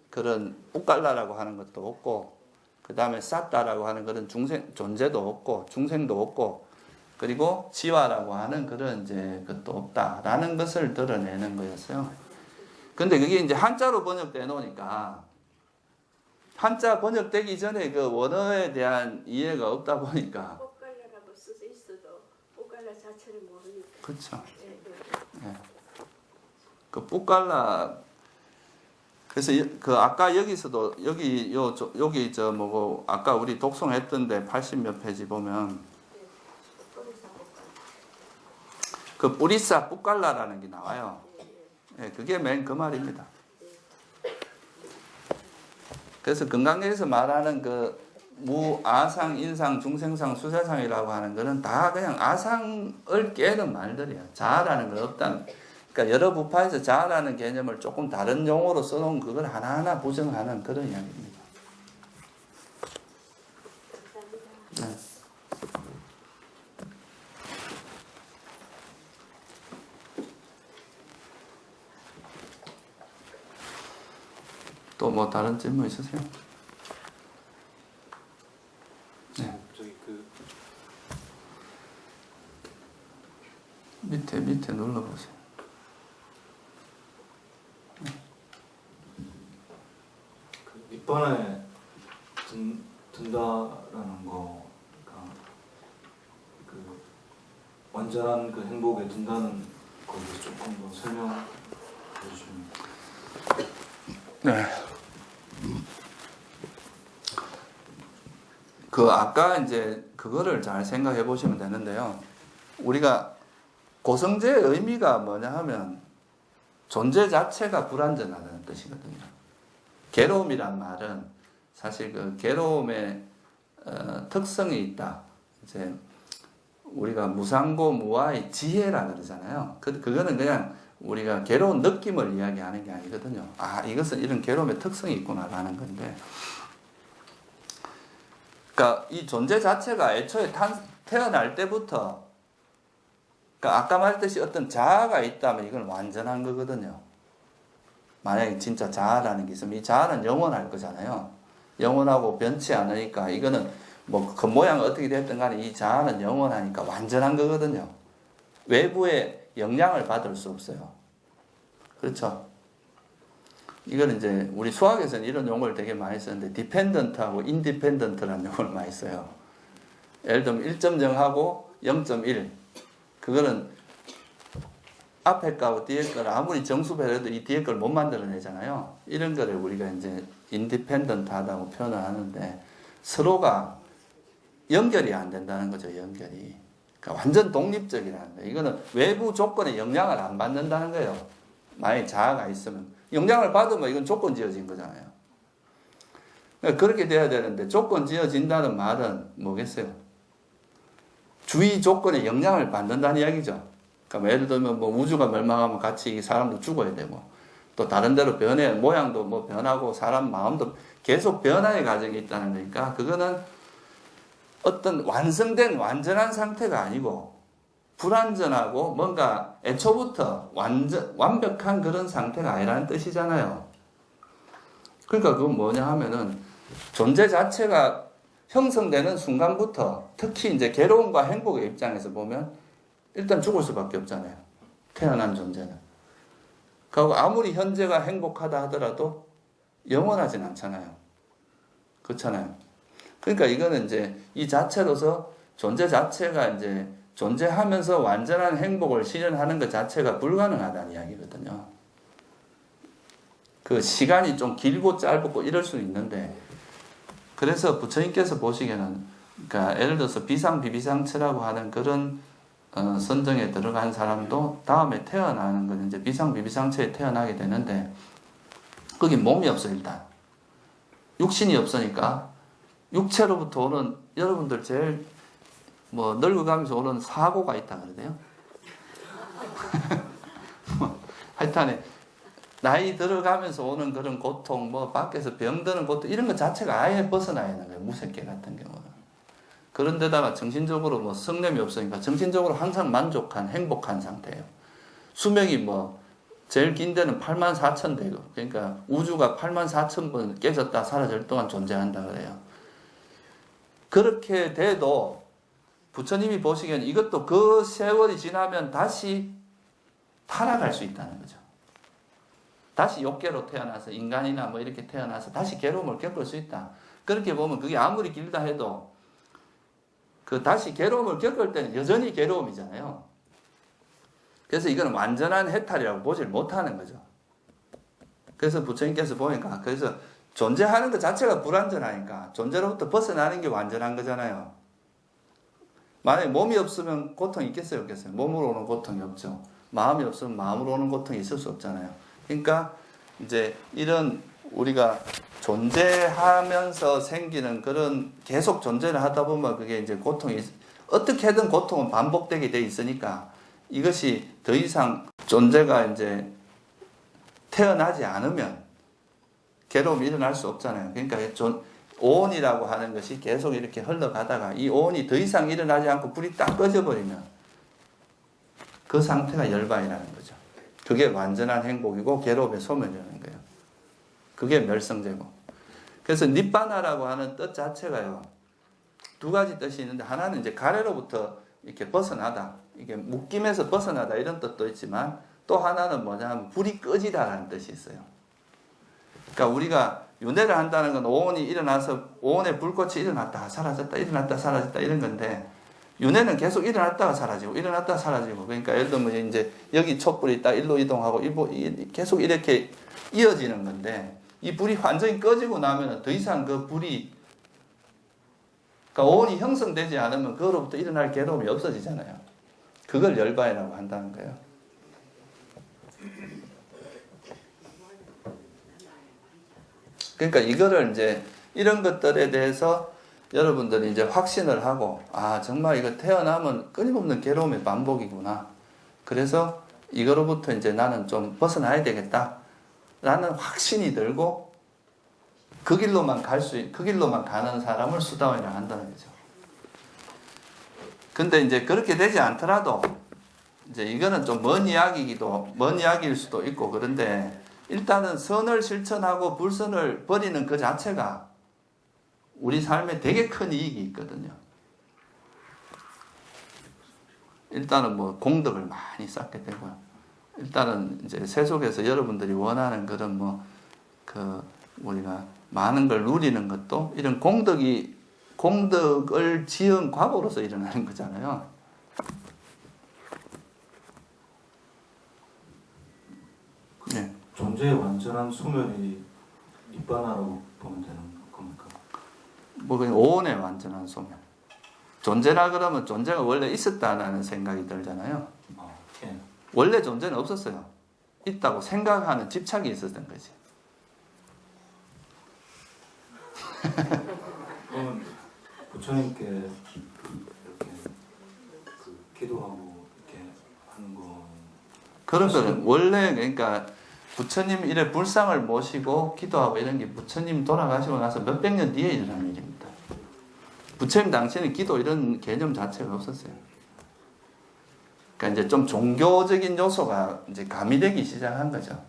Speaker 1: 그런 뿌깔라라고 하는 것도 없고 그 다음에 쌌다라고 하는 그런 존재도 없고 중생도 없고 그리고 지화라고 하는 그런 이제 것도 없다라는 것을 드러내는 거였어요. 근데 그게 이제 한자로 번역되어 놓으니까 한자 번역되기 전에 그 원어에 대한 이해가 없다 보니까.
Speaker 2: 꽃갈라라고 써져 있어도 꽃갈라 자체를 모르니까.
Speaker 1: 그렇죠.
Speaker 2: 예, 예.
Speaker 1: 예. 그 뿌깔라. 그래서 그 아까 여기서도 여기 저 뭐고 아까 우리 독송했던데 80몇 페이지 보면
Speaker 2: 뿌리사 꽃갈라.
Speaker 1: 그 뿌리싸 뿌깔라라는 게 나와요.
Speaker 2: 예, 예.
Speaker 1: 예, 그게 맨 그 말입니다. 그래서 건강계에서 말하는 그 무아상, 인상, 중생상, 수세상이라고 하는 거는 다 그냥 아상을 깨는 말들이야. 자아라는 건 없다는. 그러니까 여러 부파에서 자아라는 개념을 조금 다른 용어로 써놓은 그걸 하나하나 부정하는 그런 이야기입니다. 네. 또 뭐 다른 질문 있으세요? 네.
Speaker 3: 저기 그
Speaker 1: 밑에 눌러보세요.
Speaker 3: 그 밑반에 든다라는 거가 그 완전한 그 행복에 든다는 거기서 조금 더 설명해 주시면.
Speaker 1: 네. 그 아까 이제 그거를 잘 생각해 보시면 되는데요. 우리가 고성제의 의미가 뭐냐 하면 존재 자체가 불완전하다는 뜻이거든요. 괴로움이란 말은 사실 그 괴로움의 특성이 있다. 이제 우리가 무상고 무아의 지혜라 그러잖아요. 그거는 그냥 우리가 괴로운 느낌을 이야기하는 게 아니거든요. 아, 이것은 이런 괴로움의 특성이 있구나라는 건데. 그러니까 이 존재 자체가 애초에 태어날 때부터, 그러니까 아까 말했듯이 어떤 자아가 있다면 이건 완전한 거거든요. 만약에 진짜 자아라는 게 있으면 이 자아는 영원할 거잖아요. 영원하고 변치 않으니까 이거는 뭐 그 모양 어떻게 됐든 간에 이 자아는 영원하니까 완전한 거거든요. 외부의 영향을 받을 수 없어요. 그렇죠? 이건 이제 우리 수학에서는 이런 용어를 되게 많이 쓰는데 디펜던트하고 인디펜던트라는 용어를 많이 써요. 예를 들면 1.0하고 0.1 그거는 앞에 거하고 뒤에 거를 아무리 정수배려도 이 뒤에 걸 못 만들어내잖아요. 이런 거를 우리가 이제 인디펜던트하다고 표현을 하는데 서로가 연결이 안 된다는 거죠. 연결이. 그러니까 완전 독립적이라는 거예요. 이거는 외부 조건에 영향을 안 받는다는 거예요. 만약에 자아가 있으면. 영향을 받으면 이건 조건 지어진 거잖아요. 그러니까 그렇게 돼야 되는데 조건 지어진다는 말은 뭐겠어요? 주위 조건에 영향을 받는다는 이야기죠. 그러니까 예를 들면 뭐 우주가 멸망하면 같이 사람도 죽어야 되고 또 다른 데로 변해 모양도 뭐 변하고 사람 마음도 계속 변화의 과정이 있다는 거니까 그거는 어떤 완성된 완전한 상태가 아니고 불완전하고 뭔가 애초부터 완벽한 그런 상태가 아니라는 뜻이잖아요. 그러니까 그건 뭐냐 하면은 존재 자체가 형성되는 순간부터 특히 이제 괴로움과 행복의 입장에서 보면 일단 죽을 수밖에 없잖아요. 태어난 존재는. 그리고 아무리 현재가 행복하다 하더라도 영원하진 않잖아요. 그렇잖아요. 그러니까 이거는 이제 이 자체로서 존재 자체가 이제 존재하면서 완전한 행복을 실현하는 것 자체가 불가능하다는 이야기거든요. 그 시간이 좀 길고 짧고 이럴 수 있는데 그래서 부처님께서 보시기에는 그러니까 예를 들어서 비상비비상처라고 하는 그런 선정에 들어간 사람도 다음에 태어나는 건 이제 비상비비상처에 태어나게 되는데 거기 몸이 없어 일단 육신이 없으니까 육체로부터 오는 여러분들 제일 뭐 늙어가면서 오는 사고가 있다 그러대요. 하여튼에 나이 들어가면서 오는 그런 고통, 뭐 밖에서 병드는 고통 이런 것 자체가 아예 벗어나야 하는 거예요. 무색계 같은 경우는. 그런데다가 정신적으로 뭐 성냄이 없으니까 정신적으로 항상 만족한 행복한 상태예요. 수명이 뭐 제일 긴 데는 84,000대고 그러니까 우주가 84,000번 깨졌다 사라질 동안 존재한다 그래요. 그렇게 돼도 부처님이 보시기엔 이것도 그 세월이 지나면 다시 타락할 수 있다는 거죠. 다시 욕계로 태어나서 인간이나 뭐 이렇게 태어나서 다시 괴로움을 겪을 수 있다. 그렇게 보면 그게 아무리 길다 해도 그 다시 괴로움을 겪을 때는 여전히 괴로움이잖아요. 그래서 이건 완전한 해탈이라고 보질 못하는 거죠. 그래서 부처님께서 보니까 그래서 존재하는 것 자체가 불완전하니까 존재로부터 벗어나는 게 완전한 거잖아요. 만약에 몸이 없으면 고통이 있겠어요, 없겠어요? 몸으로 오는 고통이 없죠. 마음이 없으면 마음으로 오는 고통이 있을 수 없잖아요. 그러니까 이제 이런 우리가 존재하면서 생기는 그런 계속 존재를 하다 보면 그게 이제 고통이 어떻게든 고통은 반복되게 돼 있으니까 이것이 더 이상 존재가 이제 태어나지 않으면 괴로움이 일어날 수 없잖아요. 그러니까 오온이라고 하는 것이 계속 이렇게 흘러가다가 이 오온이 더 이상 일어나지 않고 불이 딱 꺼져버리면 그 상태가 열반이라는 거죠. 그게 완전한 행복이고 괴로움의 소멸이라는 거예요. 그게 멸성제고. 그래서 니빠나라고 하는 뜻 자체가요. 두 가지 뜻이 있는데 하나는 이제 가래로부터 이렇게 벗어나다. 이게 묶임에서 벗어나다 이런 뜻도 있지만 또 하나는 뭐냐 하면 불이 꺼지다라는 뜻이 있어요. 그러니까 우리가 윤회를 한다는 건 오온이 일어나서 오온의 불꽃이 일어났다 사라졌다 일어났다 사라졌다 이런 건데 윤회는 계속 일어났다가 사라지고 일어났다가 사라지고 그러니까 예를 들면 이제 여기 촛불이 딱 일로 이동하고 계속 이렇게 이어지는 건데 이 불이 완전히 꺼지고 나면 더 이상 그 불이 그러니까 오온이 형성되지 않으면 그거로부터 일어날 괴로움이 없어지잖아요. 그걸 열반이라고 한다는 거예요. 그러니까 이거를 이제 이런 것들에 대해서 여러분들이 이제 확신을 하고 아 정말 이거 태어나면 끊임없는 괴로움의 반복이구나. 그래서 이거로부터 이제 나는 좀 벗어나야 되겠다. 라는 확신이 들고 그 길로만 그 길로만 가는 사람을 수다원이라 한다는 거죠. 근데 이제 그렇게 되지 않더라도 이제 이거는 좀 먼 이야기일 수도 있고 그런데 일단은 선을 실천하고 불선을 버리는 그 자체가 우리 삶에 되게 큰 이익이 있거든요. 일단은 뭐 공덕을 많이 쌓게 되고요. 일단은 이제 세속에서 여러분들이 원하는 그런 우리가 많은 걸 누리는 것도 이런 공덕을 지은 과보로서 일어나는 거잖아요. 네.
Speaker 3: 존재의 완전한 소멸이 니빠나라고 보면 되는 겁니까?
Speaker 1: 뭐 그냥 오온의 완전한 소멸. 존재라 그러면 존재가 원래 있었다는 생각이 들잖아요.
Speaker 3: 예.
Speaker 1: 원래 존재는 없었어요. 있다고 생각하는 집착이 있었던 거지.
Speaker 3: 그러면 부처님께 이렇게 기도하고 이렇게 하는 건
Speaker 1: 그런 거는 원래 그러니까 부처님 이래 불상을 모시고 기도하고 이런 게 부처님 돌아가시고 나서 몇백 년 뒤에 일어난 일입니다. 부처님 당시에는 기도 이런 개념 자체가 없었어요. 그러니까 이제 좀 종교적인 요소가 이제 가미되기 시작한 거죠.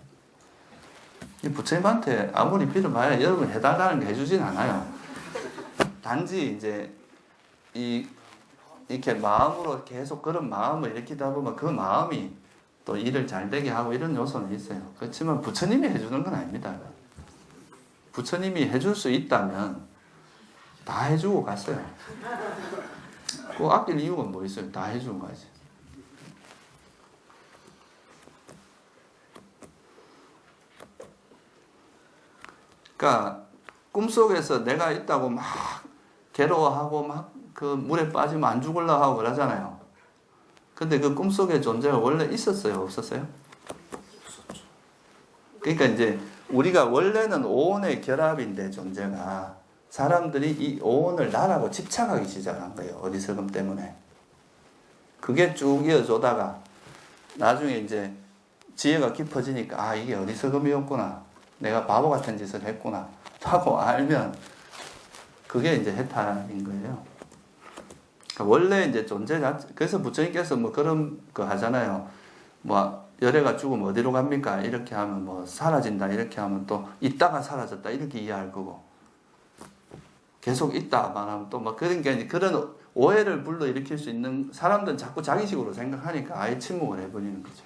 Speaker 1: 이 부처님한테 아무리 빌어봐야 여러분 해달라는 게 해주진 않아요. 단지 이제 이렇게 마음으로 계속 그런 마음을 일으키다 보면 그 마음이 또 일을 잘 되게 하고 이런 요소는 있어요. 그렇지만 부처님이 해주는 건 아닙니다. 부처님이 해줄 수 있다면 다 해주고 갔어요. 그 아낄 이유가 뭐 있어요? 다 해주는 거지. 그러니까 꿈속에서 내가 있다고 막 괴로워하고 막 그 물에 빠지면 안 죽으려고 하고 그러잖아요. 근데 그 꿈속의 존재가 원래 있었어요? 없었어요? 그러니까 이제 우리가 원래는 오온의 결합인데 존재가 사람들이 이 오온을 나라고 집착하기 시작한 거예요. 어리석음 때문에. 그게 쭉 이어져다가 나중에 이제 지혜가 깊어지니까 아 이게 어리석음이었구나. 내가 바보 같은 짓을 했구나. 하고 알면 그게 이제 해탈인 거예요. 그러니까 원래 이제 존재 자체, 그래서 부처님께서 뭐 그런 거 하잖아요. 뭐 열애가 죽으면 어디로 갑니까? 이렇게 하면 뭐 사라진다. 이렇게 하면 또 있다가 사라졌다. 이렇게 이해할 거고. 계속 있다만 하면 또 막 그런 게 그런 오해를 불러일으킬 수 있는 사람들은 자꾸 자기식으로 생각하니까 아예 침묵을 해버리는 거죠.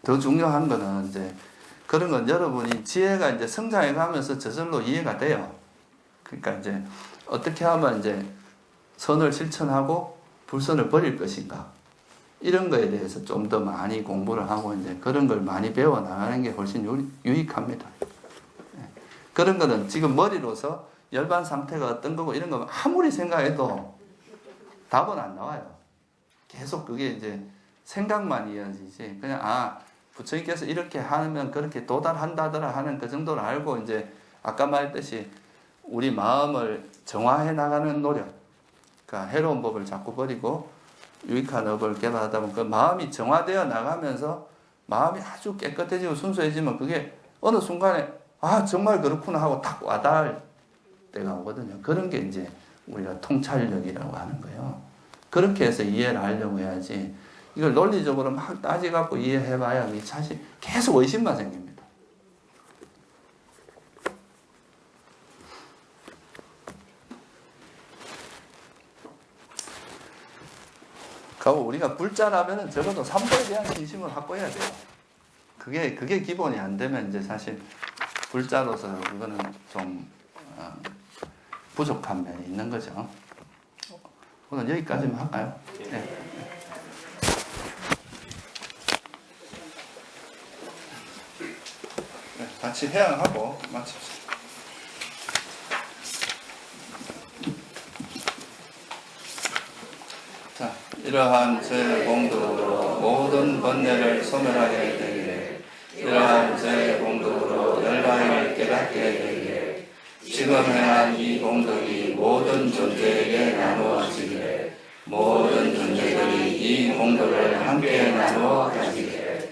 Speaker 1: 더 중요한 거는 이제 그런 건 여러분이 지혜가 이제 성장해 가면서 저절로 이해가 돼요. 그러니까 이제 어떻게 하면 이제 선을 실천하고 불선을 버릴 것인가. 이런 거에 대해서 좀 더 많이 공부를 하고 이제 그런 걸 많이 배워 나가는 게 훨씬 유익합니다. 그런 거는 지금 머리로서 열반 상태가 어떤 거고 이런 거 아무리 생각해도 답은 안 나와요. 계속 그게 이제 생각만 이어지지. 그냥 부처님께서 이렇게 하면 그렇게 도달한다더라 하는 그 정도를 알고 이제 아까 말했듯이 우리 마음을 정화해 나가는 노력. 그러니까 해로운 법을 자꾸 버리고 유익한 업을 개발하다 보면 그 마음이 정화되어 나가면서 마음이 아주 깨끗해지고 순수해지면 그게 어느 순간에 정말 그렇구나 하고 탁 와닿을 때가 오거든요. 그런 게 이제 우리가 통찰력이라고 하는 거예요. 그렇게 해서 이해를 하려고 해야지 이걸 논리적으로 막 따지갖고 이해해봐야 사실 계속 의심만 생깁니다. 그리고 우리가 불자라면은 적어도 삼보에 대한 신심을 확보해야 돼요. 그게 기본이 안 되면 이제 사실 불자로서 그거는 좀 부족한 면이 있는 거죠. 오늘 여기까지만 할까요? 네. 같이 회양하고 마칩시다. 자, 이러한 제 공덕으로 모든 번뇌를 소멸하게 되기를, 이러한 제 공덕으로 열반을 깨닫게 되기를, 지금 행한 이 공덕이 모든 존재에게 나누어지기를, 모든 존재들이 이 공덕을 함께 나누어 가지기를.